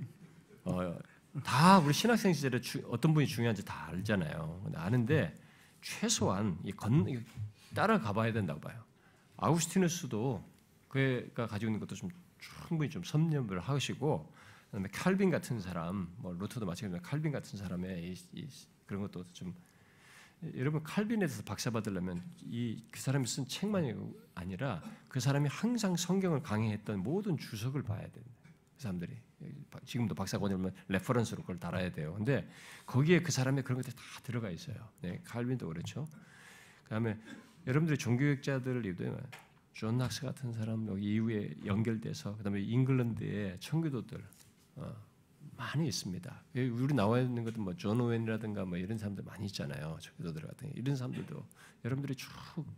다 우리 신학생 시절에 어떤 분이 중요한지 다 알잖아요. 아는데 최소한 따라가 봐야 된다고 봐요. 아우구스티누스도 그가 가지고 있는 것도 좀 충분히 좀 섭렵을 하시고, 그다음에 칼빈 같은 사람, 뭐 루터도 마찬가지로 칼빈 같은 사람의 그런 것도 좀 여러분 칼빈에 대해서 박사 받으려면 그 사람이 쓴 책만이 아니라 그 사람이 항상 성경을 강의했던 모든 주석을 봐야 됩니다. 그 사람들이 지금도 박사가 오면 레퍼런스로 그걸 달아야 돼요. 근데 거기에 그 사람의 그런 것들이 다 들어가 있어요. 네, 칼빈도 그렇죠. 그다음에 여러분들이 종교학자들 존 낙스 같은 사람 여기 이후에 연결돼서 그다음에 잉글랜드의 청교도들 많이 있습니다. 우리 나와 있는 것도 뭐 존 오웬이라든가 뭐 이런 사람들 많이 있잖아요. 청교도들 같은 이런 사람들도 여러분들이 쭉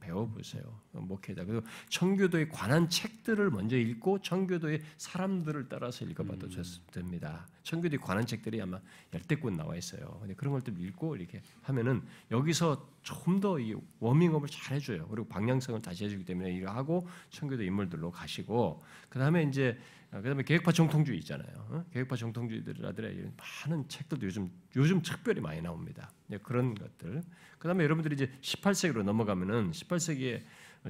배워보세요. 목회자. 그리고 청교도에 관한 책들을 먼저 읽고 청교도의 사람들을 따라서 읽어봐도 됩니다. 청교도에 관한 책들이 아마 10권 나와 있어요. 근데 그런 것들 읽고 이렇게 하면은 여기서 좀 더 이 워밍업을 잘 해줘요. 그리고 방향성을 다시 해주기 때문에 이거 하고 청교도 인물들로 가시고 그다음에 계획파 정통주의 있잖아요. 계획파 정통주의들의 많은 책들도 요즘 특별히 많이 나옵니다. 그런 것들. 그다음에 여러분들이 이제 18세기로 넘어가면은 18세기에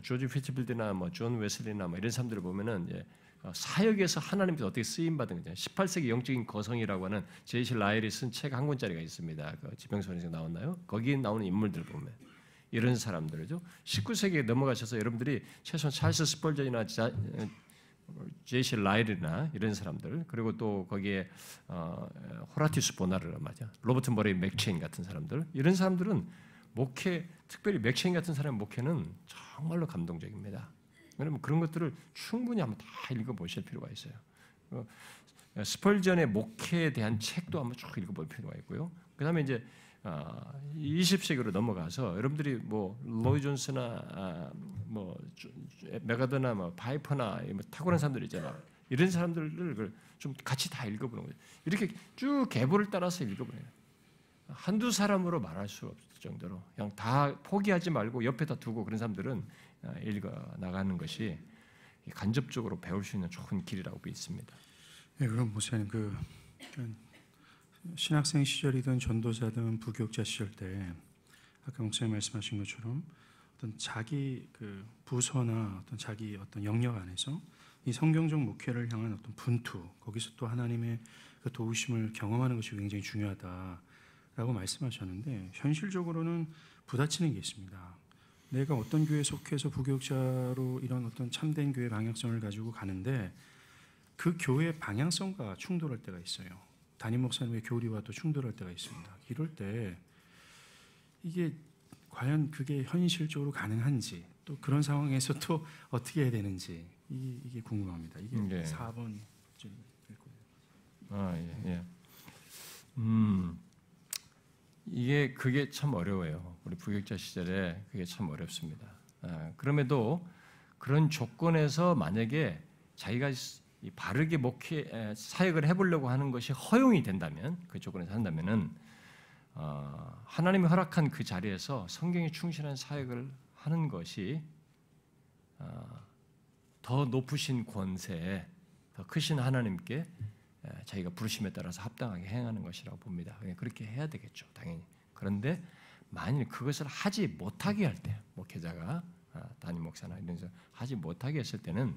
조지 피츠필드나 뭐 존 웨슬리나 뭐 이런 사람들을 보면은 이제 사역에서 하나님께서 어떻게 쓰임 받은 거죠. 18세기 영적인 거성이라고 하는 제이시 라일이 쓴 책 한 권짜리가 있습니다. 그 지평선에서 나왔나요? 거기에 나오는 인물들 보면 이런 사람들이죠. 19세기에 넘어가셔서 여러분들이 최소한 찰스 스펄전이나 제이시 라일이나 이런 사람들, 그리고 또 거기에 호라티우스 보나르라 맞아, 로버트 머레이 맥체인 같은 사람들, 이런 사람들은 목회, 특별히 맥체인 같은 사람의 목회는 정말로 감동적입니다. 그러면 그런 것들을 충분히 한번 다 읽어보실 필요가 있어요. 스펄전의 목회에 대한 책도 한번 쭉 읽어볼 필요가 있고요. 그다음에 이제 20세기로 넘어가서 여러분들이 뭐 로이 존스나 뭐 메가더나 뭐 파이퍼나 뭐 탁월한 사람들 있잖아요. 이런 사람들을 좀 같이 다 읽어보는 거예요. 이렇게 쭉 계보를 따라서 읽어보는 거예요. 한두 사람으로 말할 수 없을 정도로 그냥 다 포기하지 말고 옆에다 두고 그런 사람들은 읽어 나가는 것이 간접적으로 배울 수 있는 좋은 길이라고 믿습니다. 네, 그럼 목사님 신학생 시절이든 전도자든 부교육자 시절 때 아까 목사님 말씀하신 것처럼 어떤 자기 그 부서나 어떤 자기 어떤 영역 안에서 이 성경적 목회를 향한 어떤 분투, 거기서 또 하나님의 그 도우심을 경험하는 것이 굉장히 중요하다라고 말씀하셨는데, 현실적으로는 부딪히는 게 있습니다. 내가 어떤 교회에 속해서 부교육자로 이런 어떤 참된 교회 방향성을 가지고 가는데 그 교회의 방향성과 충돌할 때가 있어요. 담임 목사님의 교리와 또 충돌할 때가 있습니다. 이럴 때 이게 과연 그게 현실적으로 가능한지, 또 그런 상황에서 또 어떻게 해야 되는지 이게 궁금합니다. 이게 네. 4번 질문 될 거예요. 예. 그게 참 어려워요. 우리 부교육자 시절에 그게 참 어렵습니다. 그럼에도 그런 조건에서 만약에 자기가 바르게 목회 사역을 해보려고 하는 것이 허용이 된다면, 그 조건에서 한다면은 하나님이 허락한 그 자리에서 성경에 충실한 사역을 하는 것이 더 높으신 권세에 더 크신 하나님께 자기가 부르심에 따라서 합당하게 행하는 것이라고 봅니다. 그렇게 해야 되겠죠, 당연히. 그런데 만일 그것을 하지 못하게 할 때, 목회자가 담임 목사나 이런 데서 하지 못하게 했을 때는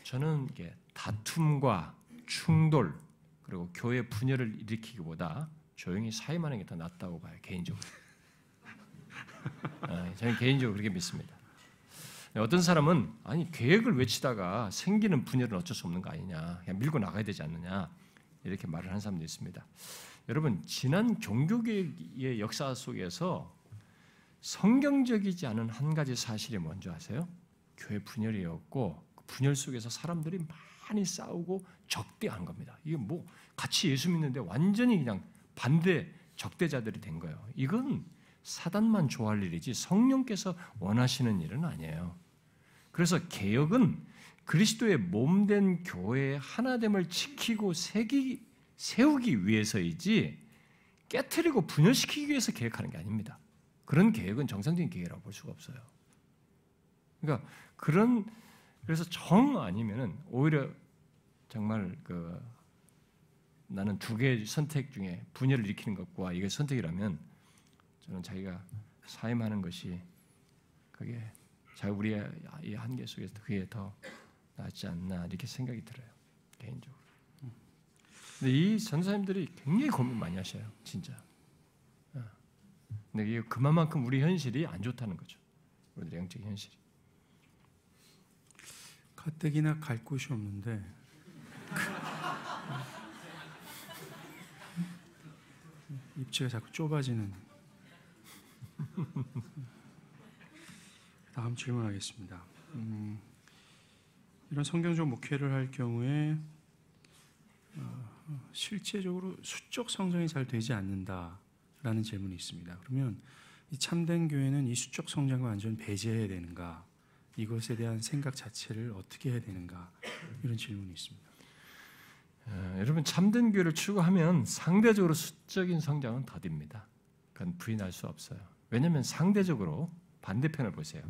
저는 이게 다툼과 충돌 그리고 교회 분열을 일으키기보다 조용히 사임하는 게 더 낫다고 봐요, 개인적으로. 저는 개인적으로 그렇게 믿습니다. 어떤 사람은 아니 계획을 외치다가 생기는 분열은 어쩔 수 없는 거 아니냐, 그냥 밀고 나가야 되지 않느냐 이렇게 말을 하는 사람도 있습니다. 여러분, 지난 종교개혁의 역사 속에서 성경적이지 않은 한 가지 사실이 뭔지 아세요? 교회 분열이었고 그 분열 속에서 사람들이 많이 싸우고 적대한 겁니다. 이게 뭐 같이 예수 믿는데 완전히 그냥 반대 적대자들이 된 거예요. 이건 사단만 좋아할 일이지 성령께서 원하시는 일은 아니에요. 그래서 개혁은 그리스도의 몸된 교회의 하나됨을 지키고 세우기 위해서이지 깨트리고 분열시키기 위해서 개혁하는 게 아닙니다. 그런 개혁은 정상적인 개혁이라고 볼 수가 없어요. 그러니까 그래서 정 아니면은 오히려 정말 나는 두 개의 선택 중에 분열을 일으키는 것과 이게 선택이라면 저는 자기가 사임하는 것이 그게 우리의 이 한계 속에서 그게 더 낫지 않나 이렇게 생각이 들어요, 개인적으로. 근데 이 전사님들이 굉장히 고민 많이 하셔요, 진짜. 근데 이게 그만큼 우리 현실이 안 좋다는 거죠, 우리들의 영적인 현실이. 가뜩이나 갈 곳이 없는데 입지가 자꾸 좁아지는. 다음 질문하겠습니다. 이런 성경적 목회를 할 경우에 실제적으로 수적 성장이 잘 되지 않는다라는 질문이 있습니다. 그러면 이 참된 교회는 이 수적 성장을 완전히 배제해야 되는가? 이것에 대한 생각 자체를 어떻게 해야 되는가? 이런 질문이 있습니다. 여러분, 참된 교회를 추구하면 상대적으로 수적인 성장은 더딥니다. 그건 부인할 수 없어요. 왜냐하면 상대적으로 반대편을 보세요.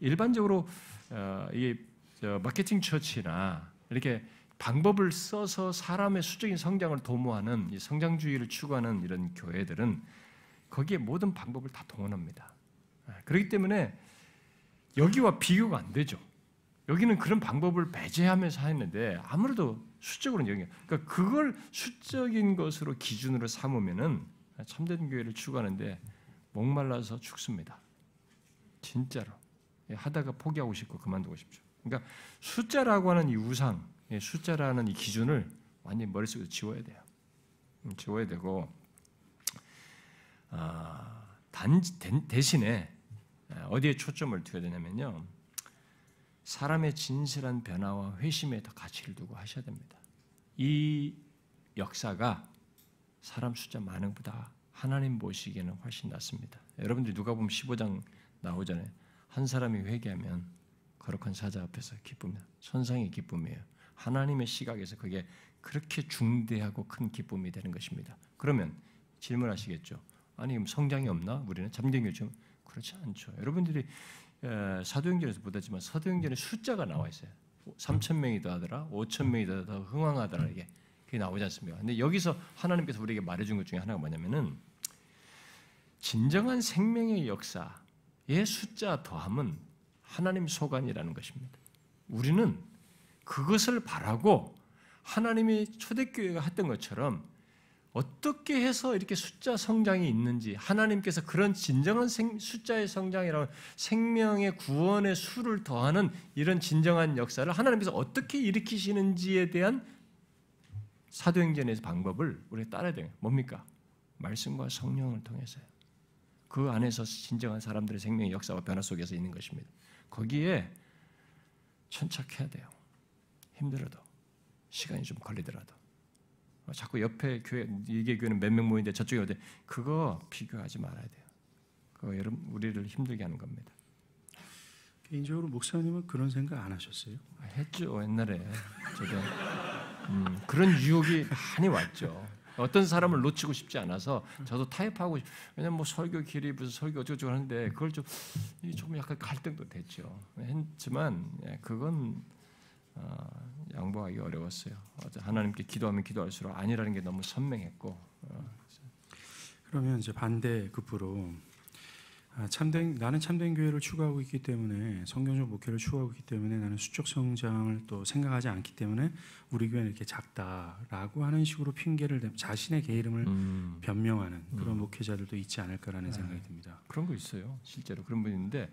일반적으로 이 마케팅 처치나 이렇게 방법을 써서 사람의 수적인 성장을 도모하는 이 성장주의를 추구하는 이런 교회들은 거기에 모든 방법을 다 동원합니다. 그렇기 때문에 여기와 비교가 안 되죠. 여기는 그런 방법을 배제하면서 하는데 아무래도 수적으로는 여기, 그러니까 그걸 수적인 것으로 기준으로 삼으면은 참된 교회를 추구하는데 목말라서 죽습니다. 진짜로 하다가 포기하고 싶고 그만두고 싶죠. 그러니까 숫자라고 하는 이 우상, 숫자라는 이 기준을 완전히 머릿속에서 지워야 돼요. 지워야 되고 대신에 어디에 초점을 두어야 되냐면요, 사람의 진실한 변화와 회심에 더 가치를 두고 하셔야 됩니다. 이 역사가 사람 숫자 많은 것보다 하나님 보시기에는 훨씬 낫습니다. 여러분들이 누가복음 15장 나오잖아요. 한 사람이 회개하면 거룩한 사자 앞에서 기쁨이다. 천상의 기쁨이에요. 하나님의 시각에서 그게 그렇게 중대하고 큰 기쁨이 되는 것입니다. 그러면 질문하시겠죠. 아니 성장이 없나? 우리는 잠정이 좀 그렇지 않죠. 여러분들이 사도행전에서 보다지만 사도행전에 숫자가 나와 있어요. 3,000명이 더 하더라, 5,000명이 더 흥왕하더라, 이게 그게 나오지 않습니까? 근데 여기서 하나님께서 우리에게 말해준 것 중에 하나가 뭐냐면은 진정한 생명의 역사의 숫자 더함은 하나님 소관이라는 것입니다. 우리는 그것을 바라고 하나님이 초대교회가 했던 것처럼 어떻게 해서 이렇게 숫자 성장이 있는지 하나님께서 그런 진정한 숫자의 성장이라고 생명의 구원의 수를 더하는 이런 진정한 역사를 하나님께서 어떻게 일으키시는지에 대한 사도행전의 방법을 우리가 따라야 돼요. 뭡니까? 말씀과 성령을 통해서요. 그 안에서 진정한 사람들의 생명의 역사와 변화 속에서 있는 것입니다. 거기에 천착해야 돼요. 힘들어도 시간이 좀 걸리더라도 자꾸 옆에 교회 이게 교회는 몇 명 모이는데 저쪽에 어디 그거 비교하지 말아야 돼요. 그거 여러분 우리를 힘들게 하는 겁니다. 개인적으로 목사님은 그런 생각 안 하셨어요? 했죠 옛날에 저도 그런 유혹이 많이 왔죠. 어떤 사람을 놓치고 싶지 않아서 저도 타협하고 왜냐면 뭐 설교 길이 무슨 설교 어쩌고 하는데 그걸 좀 약간 갈등도 됐죠. 했지만 그건 양보하기 어려웠어요. 하나님께 기도하면 기도할수록 아니라는 게 너무 선명했고. 그러면 이제 반대급부로 나는 참된 교회를 추구하고 있기 때문에 성경적 목회를 추구하고 있기 때문에 나는 수적 성장을 또 생각하지 않기 때문에 우리 교회는 이렇게 작다라고 하는 식으로 핑계를 대고 자신의 게으름을 변명하는 그런 목회자들도 있지 않을까라는 생각이 듭니다. 그런 거 있어요. 실제로 그런 분이 있는데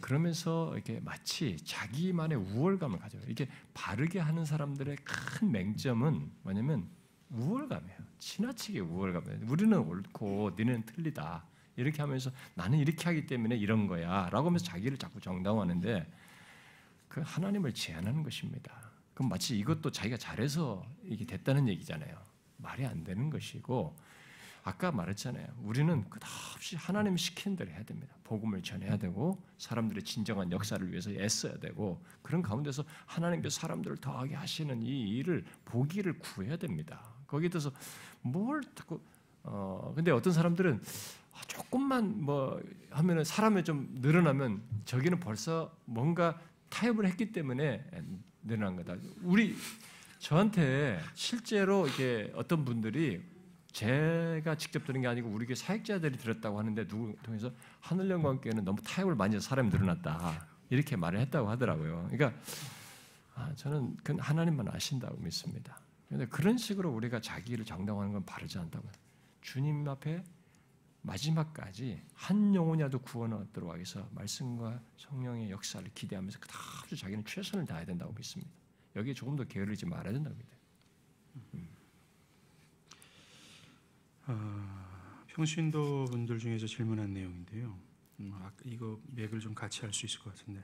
그러면서 이렇게 마치 자기만의 우월감을 가져요. 이게 바르게 하는 사람들의 큰 맹점은 뭐냐면 우월감이에요. 지나치게 우월감이에요. 우리는 옳고 너네는 틀리다. 이렇게 하면서 나는 이렇게 하기 때문에 이런 거야 라고 하면서 자기를 자꾸 정당화하는데 그 하나님을 제한하는 것입니다. 그럼 마치 이것도 자기가 잘해서 이게 됐다는 얘기잖아요. 말이 안 되는 것이고 아까 말했잖아요. 우리는 끝없이 하나님이 시키는 대로 해야 됩니다. 복음을 전해야 되고 사람들의 진정한 역사를 위해서 애써야 되고 그런 가운데서 하나님께서 사람들을 더하게 하시는 이 일을 보기를 구해야 됩니다. 거기에 대해서 뭘 자꾸 근데 어떤 사람들은 조금만 뭐 하면은 사람이 좀 늘어나면 저기는 벌써 뭔가 타협을 했기 때문에 늘어난 거다. 저한테 실제로 이게 어떤 분들이 제가 직접 들은 게 아니고 우리 교회 사역자들이 들었다고 하는데 누구 통해서 하늘영광교회는 너무 타협을 많이 해서 사람이 늘어났다 이렇게 말을 했다고 하더라고요. 그러니까 저는 그건 하나님만 아신다고 믿습니다. 그런데 그런 식으로 우리가 자기를 정당화하는 건 바르지 않다고. 주님 앞에 마지막까지 한 영혼이라도 구원 얻도록 하기 위해서 말씀과 성령의 역사를 기대하면서 그다지 자기는 최선을 다해야 된다고 믿습니다. 여기에 조금 더 게으르지 말아야 된다고 믿어요. 평신도 분들 중에서 질문한 내용인데요. 이거 맥을 좀 같이 할 수 있을 것 같은데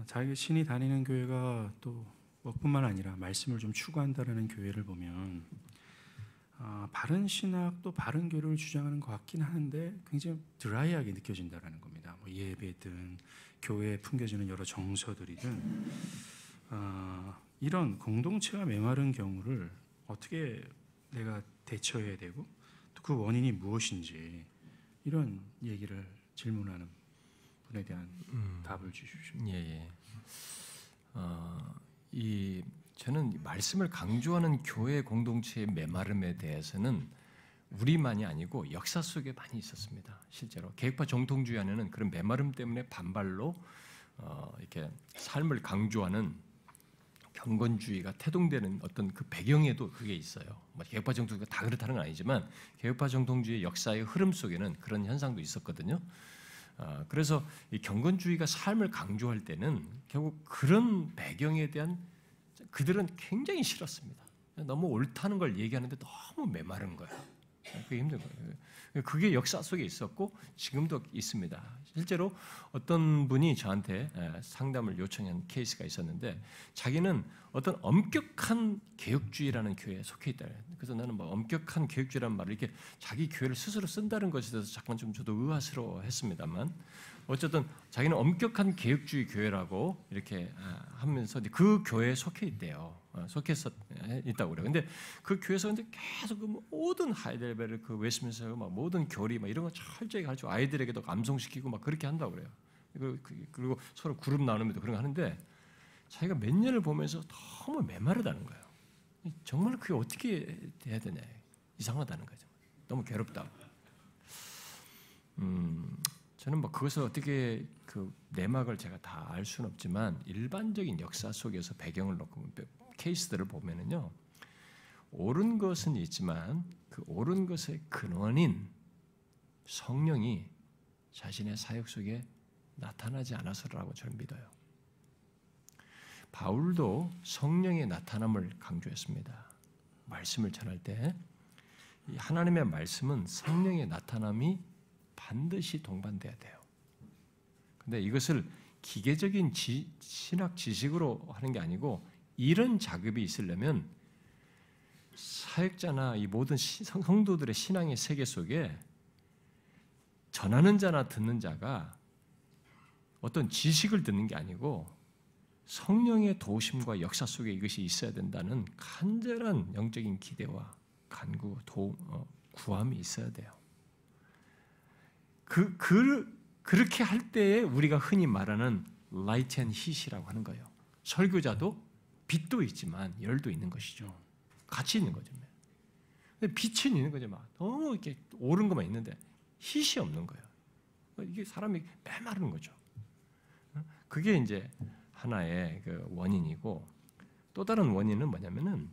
자기 신이 다니는 교회가 또 뭐뿐만 아니라 말씀을 좀 추구한다라는 교회를 보면 바른 신학 또 바른 교류를 주장하는 것 같긴 하는데 굉장히 드라이하게 느껴진다라는 겁니다. 뭐 예배든 교회에 품겨지는 여러 정서들이든 이런 공동체가 메마른 경우를 어떻게 내가 대처해야 되고 또 그 원인이 무엇인지 이런 얘기를 질문하는 분에 대한 답을 주십시오. 예. 저는 말씀을 강조하는 교회 공동체의 메마름에 대해서는 우리만이 아니고 역사 속에 많이 있었습니다. 실제로 계획파 정통주의 안에는 그런 메마름 때문에 반발로 이렇게 삶을 강조하는 경건주의가 태동되는 어떤 그 배경에도 그게 있어요. 뭐 계획파 정통주의가 다 그렇다는 건 아니지만 계획파 정통주의 역사의 흐름 속에는 그런 현상도 있었거든요. 그래서 이 경건주의가 삶을 강조할 때는 결국 그런 배경에 대한 그들은 굉장히 싫었습니다. 너무 옳다는 걸 얘기하는데 너무 메마른 거예요. 그게 힘든 거예요. 그게 역사 속에 있었고 지금도 있습니다. 실제로 어떤 분이 저한테 상담을 요청한 케이스가 있었는데 자기는 어떤 엄격한 개혁주의라는 교회에 속해 있다. 그래서 나는 뭐 엄격한 개혁주의라는 말을 이렇게 자기 교회를 스스로 쓴다는 것에 대해서 잠깐 좀 저도 의아스러워했습니다만 어쨌든 자기는 엄격한 개혁주의 교회라고 이렇게 하면서 그 교회에 속해 있대요. 속해서 있다고 그래요. 근데 그 교회에서 근데 계속 그 모든 하이델베르 그 웨스민스터 막 모든 교리 막 이런 거 철저히 가르치고 아이들에게도 감송시키고 막 그렇게 한다고 그래요. 그리고 서로 그룹 나누면도 그런 거 하는데 자기가 몇 년을 보면서 너무 메마르다는 거예요. 정말 그게 어떻게 해야 되냐 이상하다는 거죠. 너무 괴롭다. 저는 뭐 그것을 어떻게 그 내막을 제가 다 알 수는 없지만 일반적인 역사 속에서 배경을 놓고 케이스들을 보면은요, 옳은 것은 있지만 그 옳은 것의 근원인 성령이 자신의 사역 속에 나타나지 않아서라고 저는 믿어요. 바울도 성령의 나타남을 강조했습니다. 말씀을 전할 때 이 하나님의 말씀은 성령의 나타남이 반드시 동반돼야 돼요. 근데 이것을 기계적인 신학 지식으로 하는 게 아니고 이런 작업이 있으려면 사역자나 이 모든 성도들의 신앙의 세계 속에 전하는 자나 듣는 자가 어떤 지식을 듣는 게 아니고 성령의 도우심과 역사 속에 이것이 있어야 된다는 간절한 영적인 기대와 간구, 구함이 있어야 돼요. 그렇게 할 때에 우리가 흔히 말하는 light and heat이라고 하는 거예요. 설교자도 빛도 있지만 열도 있는 것이죠. 같이 있는 거죠. 근데 빛은 있는 거죠. 막 너무 이렇게 옳은 것만 있는데 heat이 없는 거예요. 이게 사람이 메마르는 거죠. 그게 이제 하나의 그 원인이고, 또 다른 원인은 뭐냐면은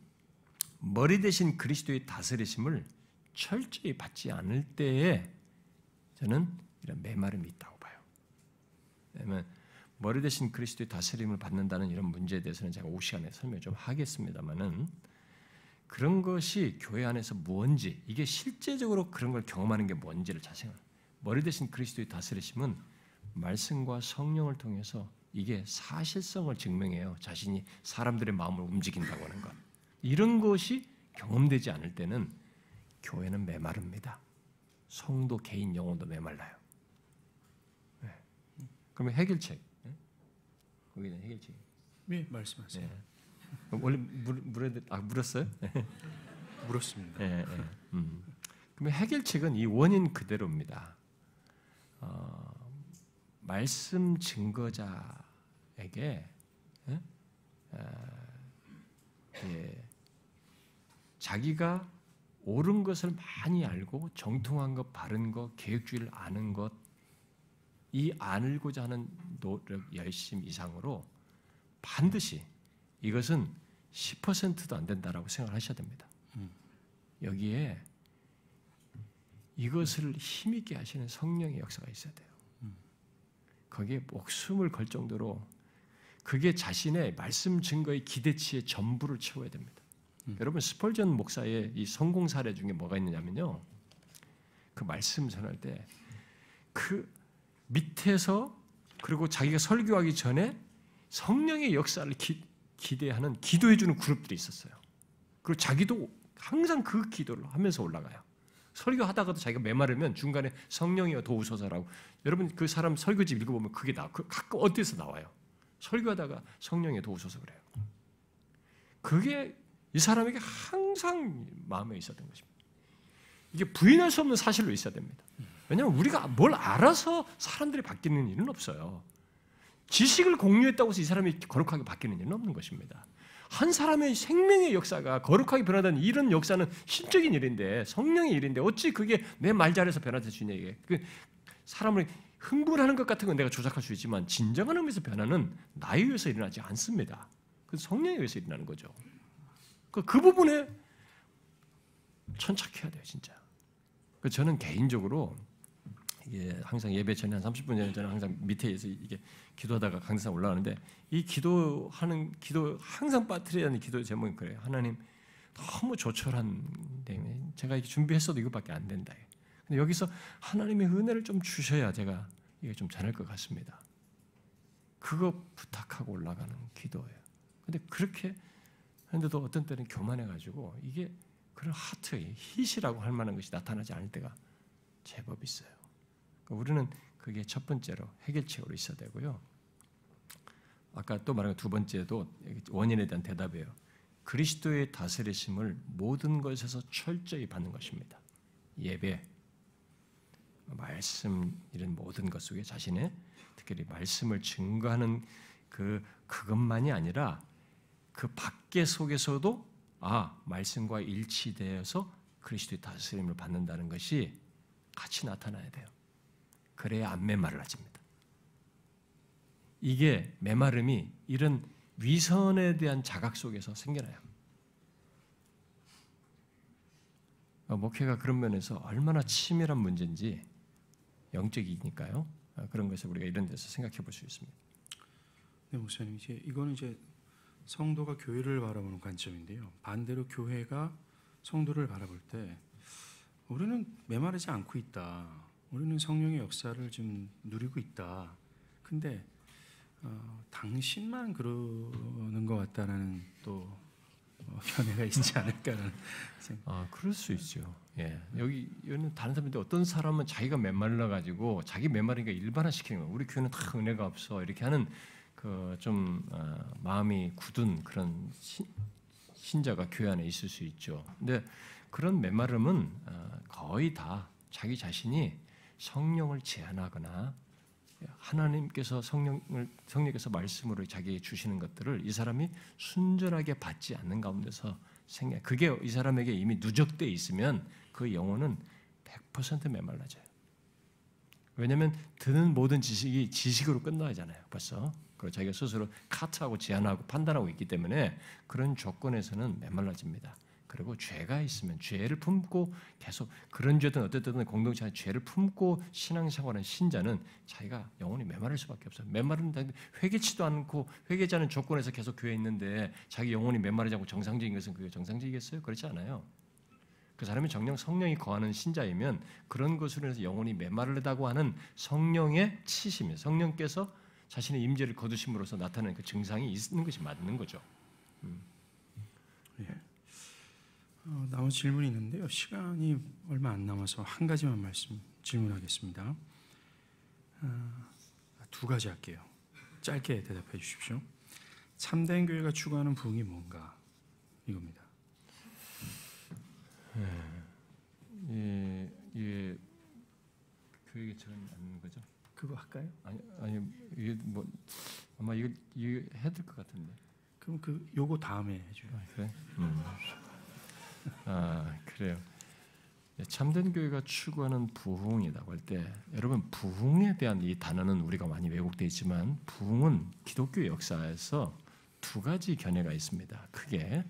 머리 대신 그리스도의 다스리심을 철저히 받지 않을 때에 저는 이런 메마름이 있다고 봐요. 왜냐하면 머리 대신 그리스도의 다스림을 받는다는 이런 문제에 대해서는 제가 오후 시간에 설명 좀 하겠습니다만은, 그런 것이 교회 안에서 뭔지, 이게 실제적으로 그런 걸 경험하는 게 뭔지를 자생하는, 머리 대신 그리스도의 다스리심은 말씀과 성령을 통해서 이게 사실성을 증명해요. 자신이 사람들의 마음을 움직인다고 하는 것. 이런 것이 경험되지 않을 때는 교회는 메마릅니다. 성도 개인 영혼도 메말라요. 네. 그러면 해결책. 네? 거기는 해결책. 네, 말씀하세요. 네. 원래 물었어요? 물었습니다. 네, 네. 그러면 해결책은 이 원인 그대로입니다. 말씀 증거자에게 자기가 옳은 것을 많이 알고 정통한 것, 바른 것, 계획주의를 아는 것, 이 알고자 하는 노력, 열심 이상으로 반드시 이것은 10%도 안 된다라고 생각하셔야 됩니다. 여기에 이것을 힘있게 하시는 성령의 역사가 있어야 돼요. 거기에 목숨을 걸 정도로 그게 자신의 말씀 증거의 기대치의 전부를 채워야 됩니다. 여러분, 스펄전 목사의 이 성공 사례 중에 뭐가 있느냐면요, 그 말씀 전할 때 그 밑에서, 그리고 자기가 설교하기 전에 성령의 역사를 기대하는, 기도해주는 그룹들이 있었어요. 그리고 자기도 항상 그 기도를 하면서 올라가요. 설교하다가도 자기가 메마르면 중간에 성령이여 도우소서라고, 여러분 그 사람 설교집 읽어보면 그게 가끔 어디서 나와요. 설교하다가 성령이여 도우소서 그래요. 그게 이 사람에게 항상 마음에 있었던 것입니다. 이게 부인할 수 없는 사실로 있어야 됩니다. 왜냐하면 우리가 뭘 알아서 사람들이 바뀌는 일은 없어요. 지식을 공유했다고 해서 이 사람이 거룩하게 바뀌는 일은 없는 것입니다. 한 사람의 생명의 역사가 거룩하게 변화되는 이런 역사는 신적인 일인데, 성령의 일인데 어찌 그게 내 말 잘해서 변화될 수 있냐. 이게 사람을 흥분하는 것 같은 건 내가 조작할 수 있지만 진정한 의미에서 변화는 나에 의해서 일어나지 않습니다. 그 성령에 의해서 일어나는 거죠. 그 부분에 천착해야 돼요, 진짜. 저는 개인적으로 이게 항상 예배 전에 한 30분 전에 저는 항상 밑에서 이게 기도하다가 강대상 올라가는데, 이 기도 항상 빠뜨리는 기도 제목이 그래요. 하나님, 너무 조촐한데 제가 이렇게 준비했어도 이것밖에 안 된다. 근데 여기서 하나님의 은혜를 좀 주셔야 제가 이게 좀 잘할 것 같습니다. 그거 부탁하고 올라가는 기도예요. 근데 그렇게 했는데도 어떤 때는 교만해가지고 이게 그런 하트의 hit이라고 할 만한 것이 나타나지 않을 때가 제법 있어요. 우리는 그게 첫 번째로 해결책으로 있어야 되고요. 아까 또 말한 두 번째도 원인에 대한 대답이에요. 그리스도의 다스리심을 모든 것에서 철저히 받는 것입니다. 예배, 말씀, 이런 모든 것 속에 자신의 특별히 말씀을 증거하는 그것만이 아니라 그 밖에 속에서도 말씀과 일치되어서 그리스도의 다스림을 받는다는 것이 같이 나타나야 돼요. 그래야 안 메마르집니다. 이게 메마름이 이런 위선에 대한 자각 속에서 생겨나요. 목회가 그런 면에서 얼마나 치밀한 문제인지 영적이니까요. 그런 것을 우리가 이런 데서 생각해 볼 수 있습니다. 네, 목사님, 이거는 성도가 교회를 바라보는 관점인데요. 반대로 교회가 성도를 바라볼 때 우리는 메마르지 않고 있다. 우리는 성령의 역사를 좀 누리고 있다. 근데 당신만 그러는 것 같다라는 또 견해가 있지 않을까라는 생각. 그럴 수 있죠. 예, 여기는 다른 사람인데 어떤 사람은 자기가 메말라 가지고 자기 메마르니까 일반화시키는 거예요. 우리 교회는 다 은혜가 없어 이렇게 하는 좀 마음이 굳은 그런 신자가 교회 안에 있을 수 있죠. 근데 그런 메마름은 거의 다 자기 자신이 성령을 제한하거나 하나님께서 성령께서 말씀으로 자기에게 주시는 것들을 이 사람이 순전하게 받지 않는 가운데서 생겨. 그게 이 사람에게 이미 누적되어 있으면 그 영혼은 100% 메말라져요. 왜냐하면 듣는 모든 지식이 지식으로 끝나잖아요. 벌써. 그리고 자기가 스스로 카트하고 제한하고 판단하고 있기 때문에 그런 조건에서는 메말라집니다. 그리고 죄가 있으면 죄를 품고 계속 그런 죄든 어쨌든 공동체 안에 죄를 품고 신앙생활하는 신자는 자기가 영혼이 메마를 수밖에 없어요. 메마른데 회개치도 않고 회개지 않은 조건에서 계속 교회에 있는데 자기 영혼이 메마르지 않고 정상적인 것은 그게 정상적이겠어요? 그렇지 않아요. 그 사람이 정녕 성령이 거하는 신자이면 그런 것으로 해서 영혼이 메마르다고 하는 성령의 치심이에요. 성령께서 자신의 임재를 거두심으로써 나타나는 그 증상이 있는 것이 맞는 거죠. 예. 나온 질문이 있는데요. 시간이 얼마 안 남아서 한 가지만 질문하겠습니다. 두 가지 할게요. 짧게 대답해 주십시오. 참된 교회가 추구하는 부흥이 뭔가? 이겁니다. 그 얘기 잘 안 거죠? 그거 할까요? 아니 이게 뭐 아마 이거 해야 될 것 같은데. 그럼 요거 다음에 해줘요. 그래? 그래요. 참된 교회가 추구하는 부흥이라고 할 때, 여러분 부흥에 대한 이 단어는 우리가 많이 왜곡되어 있지만 부흥은 기독교 역사에서 두 가지 견해가 있습니다. 크게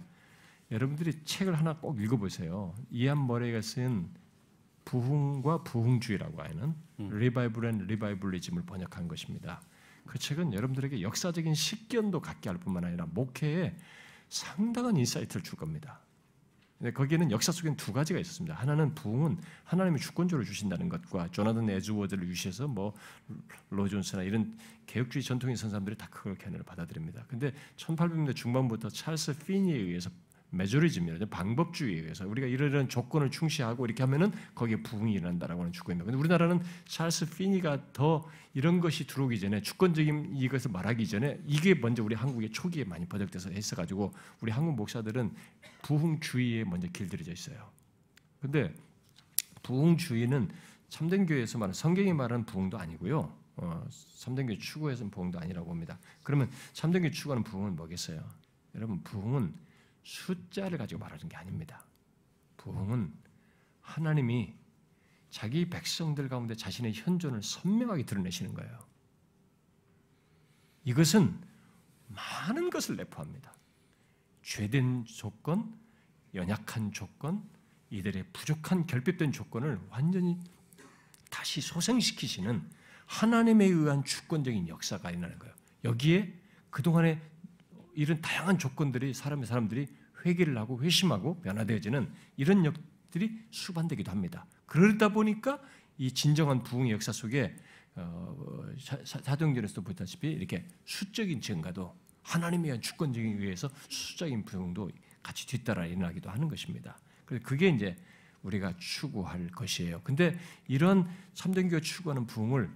여러분들이 책을 하나 꼭 읽어보세요. 이안 머레이가 쓴 부흥과 부흥주의라고 하는 리바이블 앤 리바이블리즘을 번역한 것입니다. 그 책은 여러분들에게 역사적인 식견도 갖게 할 뿐만 아니라 목회에 상당한 인사이트를 줄 겁니다. 근데 거기에는 역사 속엔 두 가지가 있었습니다. 하나는 부흥은 하나님이 주권적으로 주신다는 것과 조나단 에즈워드를 유시해서 로존스나 이런 개혁주의 전통의 선사람들이 다 그걸 견해를 받아들입니다. 근데 1800년대 중반부터 찰스 피니에 의해서 메조리즘이라죠. 방법주의에 의해서 우리가 이런 조건을 충시하고 이렇게 하면은 거기에 부흥이 일어난다라고 하는 주권입니다. 근데 우리나라는 찰스 피니가 더 이런 것이 들어오기 전에 주권적인 이것을 말하기 전에 이게 먼저 우리 한국의 초기에 많이 번역돼서 했어가지고 우리 한국 목사들은 부흥주의에 먼저 길들여져 있어요. 근데 부흥주의는 참된 교회에서 말하는 성경이 말하는 부흥도 아니고요. 참된 교회 추구해서는 부흥도 아니라고 봅니다. 그러면 참된 교회 추구하는 부흥은 뭐겠어요? 여러분 부흥은 숫자를 가지고 말하는 게 아닙니다. 부흥은 하나님이 자기 백성들 가운데 자신의 현존을 선명하게 드러내시는 거예요. 이것은 많은 것을 내포합니다. 죄된 조건, 연약한 조건, 이들의 부족한 결핍된 조건을 완전히 다시 소생시키시는 하나님에 의한 주권적인 역사가 일어나는 거예요. 여기에 그동안에 이런 다양한 조건들이 사람들이 회개를 하고 회심하고 변화되어지는 이런 역들이 수반되기도 합니다. 그러다 보니까 이 진정한 부흥의 역사 속에 사도행전에서도 보다시피 이렇게 수적인 증가도 하나님에 의한 주권적인 의해서 수적인 부흥도 같이 뒤따라 일어나기도 하는 것입니다. 그래서 그게 이제 우리가 추구할 것이에요. 근데 이런 참된 교회 추구하는 부흥을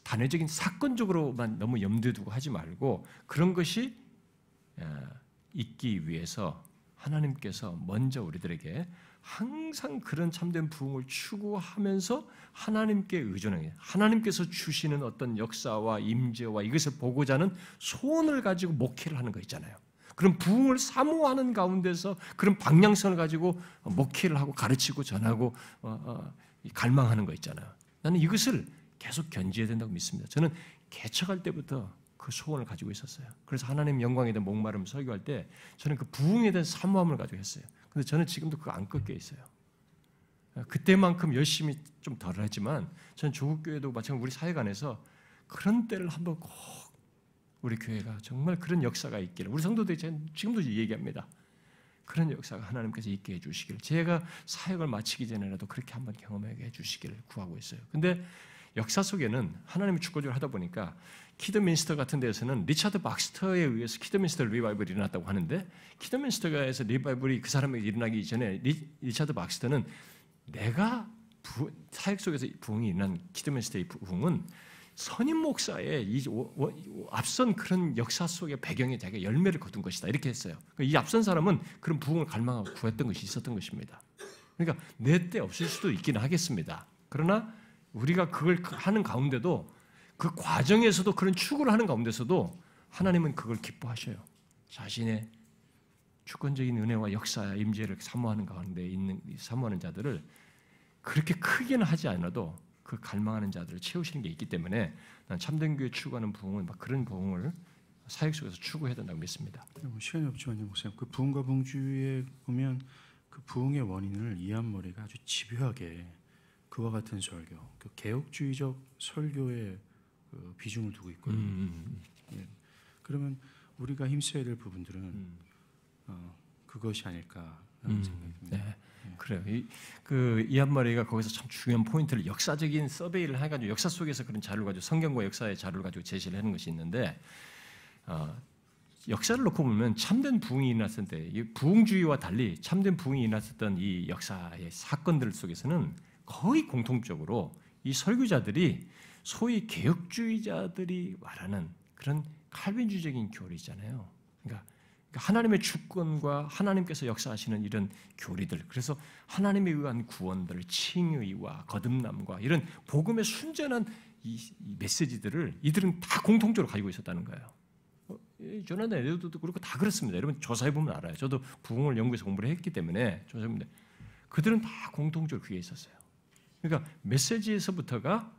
단회적인 사건적으로만 너무 염두에 두고 하지 말고 그런 것이 있기 위해서 하나님께서 먼저 우리들에게 항상 그런 참된 부흥을 추구하면서 하나님께 의존하는 하나님께서 주시는 어떤 역사와 임재와 이것을 보고자 하는 소원을 가지고 목회를 하는 거 있잖아요. 그런 부흥을 사모하는 가운데서 그런 방향성을 가지고 목회를 하고 가르치고 전하고 갈망하는 거 있잖아요. 나는 이것을 계속 견지해야 된다고 믿습니다. 저는 개척할 때부터 그 소원을 가지고 있었어요. 그래서 하나님 영광에 대한 목마름 설교할 때 저는 그 부흥에 대한 사모함을 가지고 했어요. 근데 저는 지금도 그거 안 꺾여 있어요. 그때만큼 열심히 좀 덜 하지만 저는 조국교회도 마찬가지로 우리 사역 안에서 그런 때를 한번 꼭 우리 교회가 정말 그런 역사가 있기를, 우리 성도들이 지금도 얘기합니다. 그런 역사가 하나님께서 있게 해주시길, 제가 사역을 마치기 전에라도 그렇게 한번 경험하게 해주시기를 구하고 있어요. 근데 역사 속에는 하나님이 주권적으로 하다 보니까 키드민스터 같은 데에서는 리차드 박스터에 의해서 키드민스터 리바이벌이 일어났다고 하는데, 키드민스터에서 리바이벌이 그 사람에게 일어나기 전에 리차드 박스터는 내가 사역 속에서 부흥이 일어난 키드민스터의 부흥은 선임 목사의 앞선 그런 역사 속의 배경에 자기가 열매를 거둔 것이다, 이렇게 했어요. 이 앞선 사람은 그런 부흥을 갈망하고 구했던 것이 있었던 것입니다. 그러니까 내 때 없을 수도 있기는 하겠습니다. 그러나 우리가 그걸 하는 가운데도, 그 과정에서도, 그런 추구를 하는 가운데서도 하나님은 그걸 기뻐하셔요. 자신의 주권적인 은혜와 역사와 임재를 사모하는 가운데 있는 사모하는 자들을 그렇게 크게는 하지 않아도 그 갈망하는 자들을 채우시는 게 있기 때문에 난 참된 교회 추구하는 부흥은 막 그런 부흥을 사역 속에서 추구해야 된다고 믿습니다. 시간이 없지만요, 목사님. 그 부흥과 부흥주의에 보면 그 부흥의 원인을 이한머리가 아주 집요하게 그와 같은 설교, 그 개혁주의적 설교에 그 비중을 두고 있거든요. 예. 그러면 우리가 힘써야 될 부분들은 그것이 아닐까라는 생각이 듭니다. 네. 그래요. 이한마리가 거기서 참 중요한 포인트를, 역사적인 서베이를 해가지고 역사 속에서 그런 자료를 가지고, 성경과 역사의 자료를 가지고 제시를 하는 것이 있는데, 역사를 놓고 보면 참된 부흥이 일어났을 때, 이 부흥주의와 달리 참된 부흥이 일어났었던 이 역사의 사건들 속에서는 거의 공통적으로 이 설교자들이 소위 개혁주의자들이 말하는 그런 칼빈주의적인 교리잖아요. 그러니까 하나님의 주권과 하나님께서 역사하시는 이런 교리들, 그래서 하나님에 의한 구원들, 칭의와 거듭남과 이런 복음의 순전한 이 메시지들을 이들은 다 공통적으로 가지고 있었다는 거예요. 조나단 에드워드도 그렇고 다 그렇습니다. 여러분 조사해 보면 알아요. 저도 부흥을 연구해서 공부를 했기 때문에 조사해보면 그들은 다 공통적으로 그게 있었어요. 그러니까 메시지에서부터가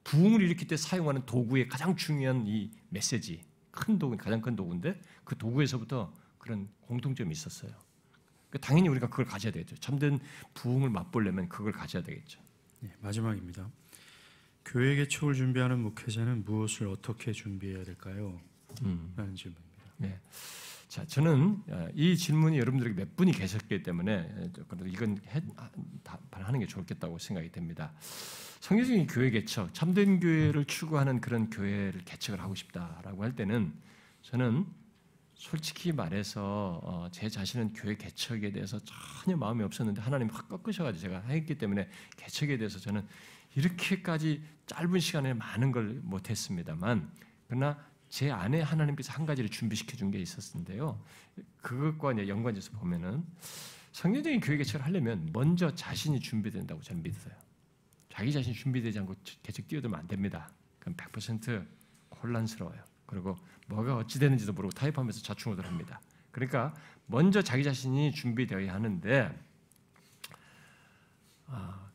부흥을 일으킬 때 사용하는 도구의 가장 중요한 이 메시지, 큰 도구, 가장 큰 도구인데 그 도구에서부터 그런 공통점이 있었어요. 그러니까 당연히 우리가 그걸 가져야 되겠죠. 참된 부흥을 맛보려면 그걸 가져야 되겠죠. 네, 마지막입니다. 교회 개척을 준비하는 목회자는 무엇을 어떻게 준비해야 될까요? 라는 질문입니다. 네. 자, 저는 이 질문이 여러분들에게 몇 분이 계셨기 때문에 이건 하는 게 좋겠다고 생각이 됩니다. 성경적인 교회 개척, 참된 교회를 추구하는 그런 교회를 개척을 하고 싶다라고 할 때는 저는 솔직히 말해서 제 자신은 교회 개척에 대해서 전혀 마음이 없었는데 하나님이 확 꺾으셔가지고 제가 했기 때문에 개척에 대해서 저는 이렇게까지 짧은 시간에 많은 걸 못했습니다만, 그러나 제 안에 하나님께서 한 가지를 준비시켜 준 게 있었는데요. 그것과 연관해서 보면은 성경적인 교회 개척을 하려면 먼저 자신이 준비된다고 저는 믿어요. 자기 자신이 준비되지 않고 개척 뛰어들면 안 됩니다. 그럼 100% 혼란스러워요. 그리고 뭐가 어찌 되는지도 모르고 타협하면서 좌충우돌합니다. 그러니까 먼저 자기 자신이 준비되어야 하는데,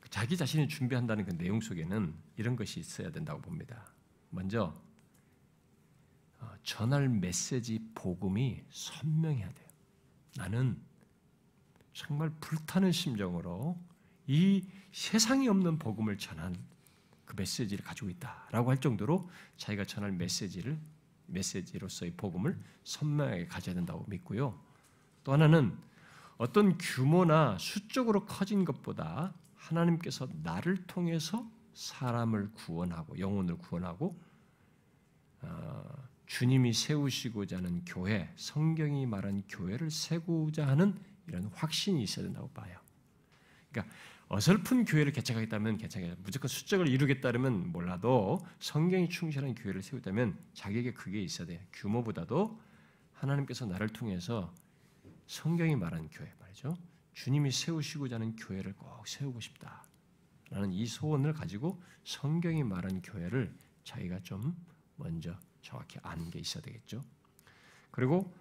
자기 자신이 준비한다는 그 내용 속에는 이런 것이 있어야 된다고 봅니다. 먼저 전할 메시지 복음이 선명해야 돼요. 나는 정말 불타는 심정으로 이 세상에 없는 복음을 전한 그 메시지를 가지고 있다라고 할 정도로 자기가 전할 메시지로서의 복음을 선명하게 가져야 된다고 믿고요. 또 하나는 어떤 규모나 수적으로 커진 것보다 하나님께서 나를 통해서 사람을 구원하고 영혼을 구원하고 주님이 세우시고자 하는 교회, 성경이 말한 교회를 세우고자 하는 이런 확신이 있어야 된다고 봐요. 그러니까 어설픈 교회를 개척하겠다면 개척해요. 무조건 수적을 이루겠다면 몰라도 성경이 충실한 교회를 세우겠다면 자기에게 그게 있어야 돼요. 규모보다도 하나님께서 나를 통해서 성경이 말한 교회 말이죠. 주님이 세우시고자 하는 교회를 꼭 세우고 싶다라는 이 소원을 가지고 성경이 말한 교회를 자기가 좀 먼저 정확히 아는 게 있어야 되겠죠. 그리고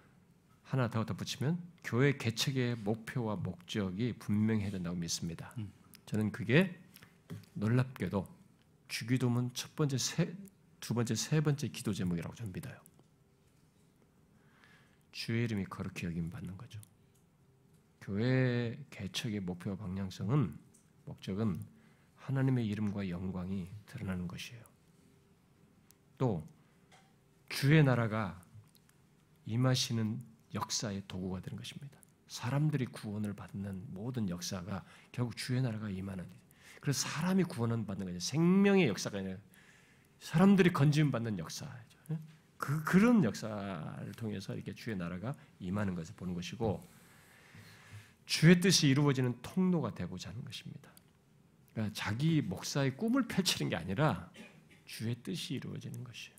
하나 더 덧붙이면 교회 개척의 목표와 목적이 분명해야 된다고 믿습니다. 저는 그게 놀랍게도 주기도문 첫 번째, 두 번째, 세 번째 기도 제목이라고 저는 믿어요. 주의 이름이 거룩히 여김 받는 거죠. 교회 개척의 목표와 방향성은 목적은 하나님의 이름과 영광이 드러나는 것이에요. 또 주의 나라가 임하시는 역사의 도구가 되는 것입니다. 사람들이 구원을 받는 모든 역사가 결국 주의 나라가 임하는, 그래서 사람이 구원을 받는 거죠. 생명의 역사가 아니라 사람들이 건짐 받는 역사죠. 그런 역사를 통해서 이렇게 주의 나라가 임하는 것을 보는 것이고, 주의 뜻이 이루어지는 통로가 되고자 하는 것입니다. 그러니까 자기 목사의 꿈을 펼치는 게 아니라 주의 뜻이 이루어지는 것이에요.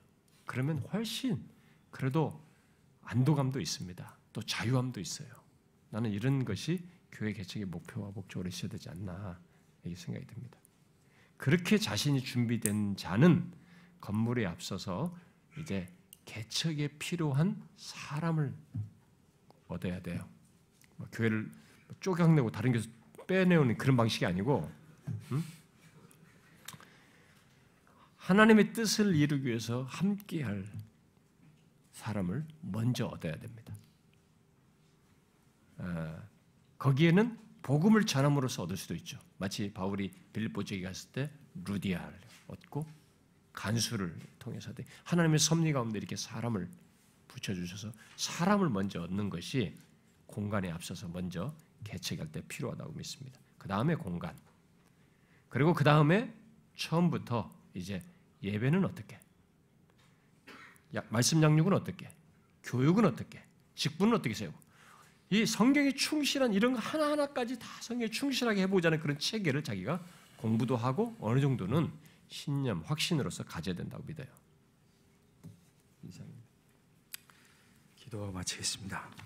그러면 훨씬 그래도 안도감도 있습니다. 또 자유함도 있어요. 나는 이런 것이 교회 개척의 목표와 목적으로 있어야 되지 않나 이렇게 생각이 듭니다. 그렇게 자신이 준비된 자는 건물에 앞서서 이제 개척에 필요한 사람을 얻어야 돼요. 교회를 쪼개내고 다른 교회에서 빼내오는 그런 방식이 아니고, 하나님의 뜻을 이루기 위해서 함께할 사람을 먼저 얻어야 됩니다. 거기에는 복음을 전함으로써 얻을 수도 있죠. 마치 바울이 빌립보 지역에 갔을 때 루디아를 얻고 간수를 통해서 하나님의 섭리 가운데 이렇게 사람을 붙여주셔서 사람을 먼저 얻는 것이 공간에 앞서서 먼저 개척할 때 필요하다고 믿습니다. 그 다음에 공간, 그리고 그 다음에 처음부터 이제 예배는 어떻게, 말씀 양육은 어떻게, 교육은 어떻게, 직분은 어떻게 세우고, 이 성경에 충실한 이런 거 하나하나까지 다 성경에 충실하게 해보자는 그런 체계를 자기가 공부도 하고 어느 정도는 신념, 확신으로서 가져야 된다고 믿어요. 이상입니다. 기도 마치겠습니다.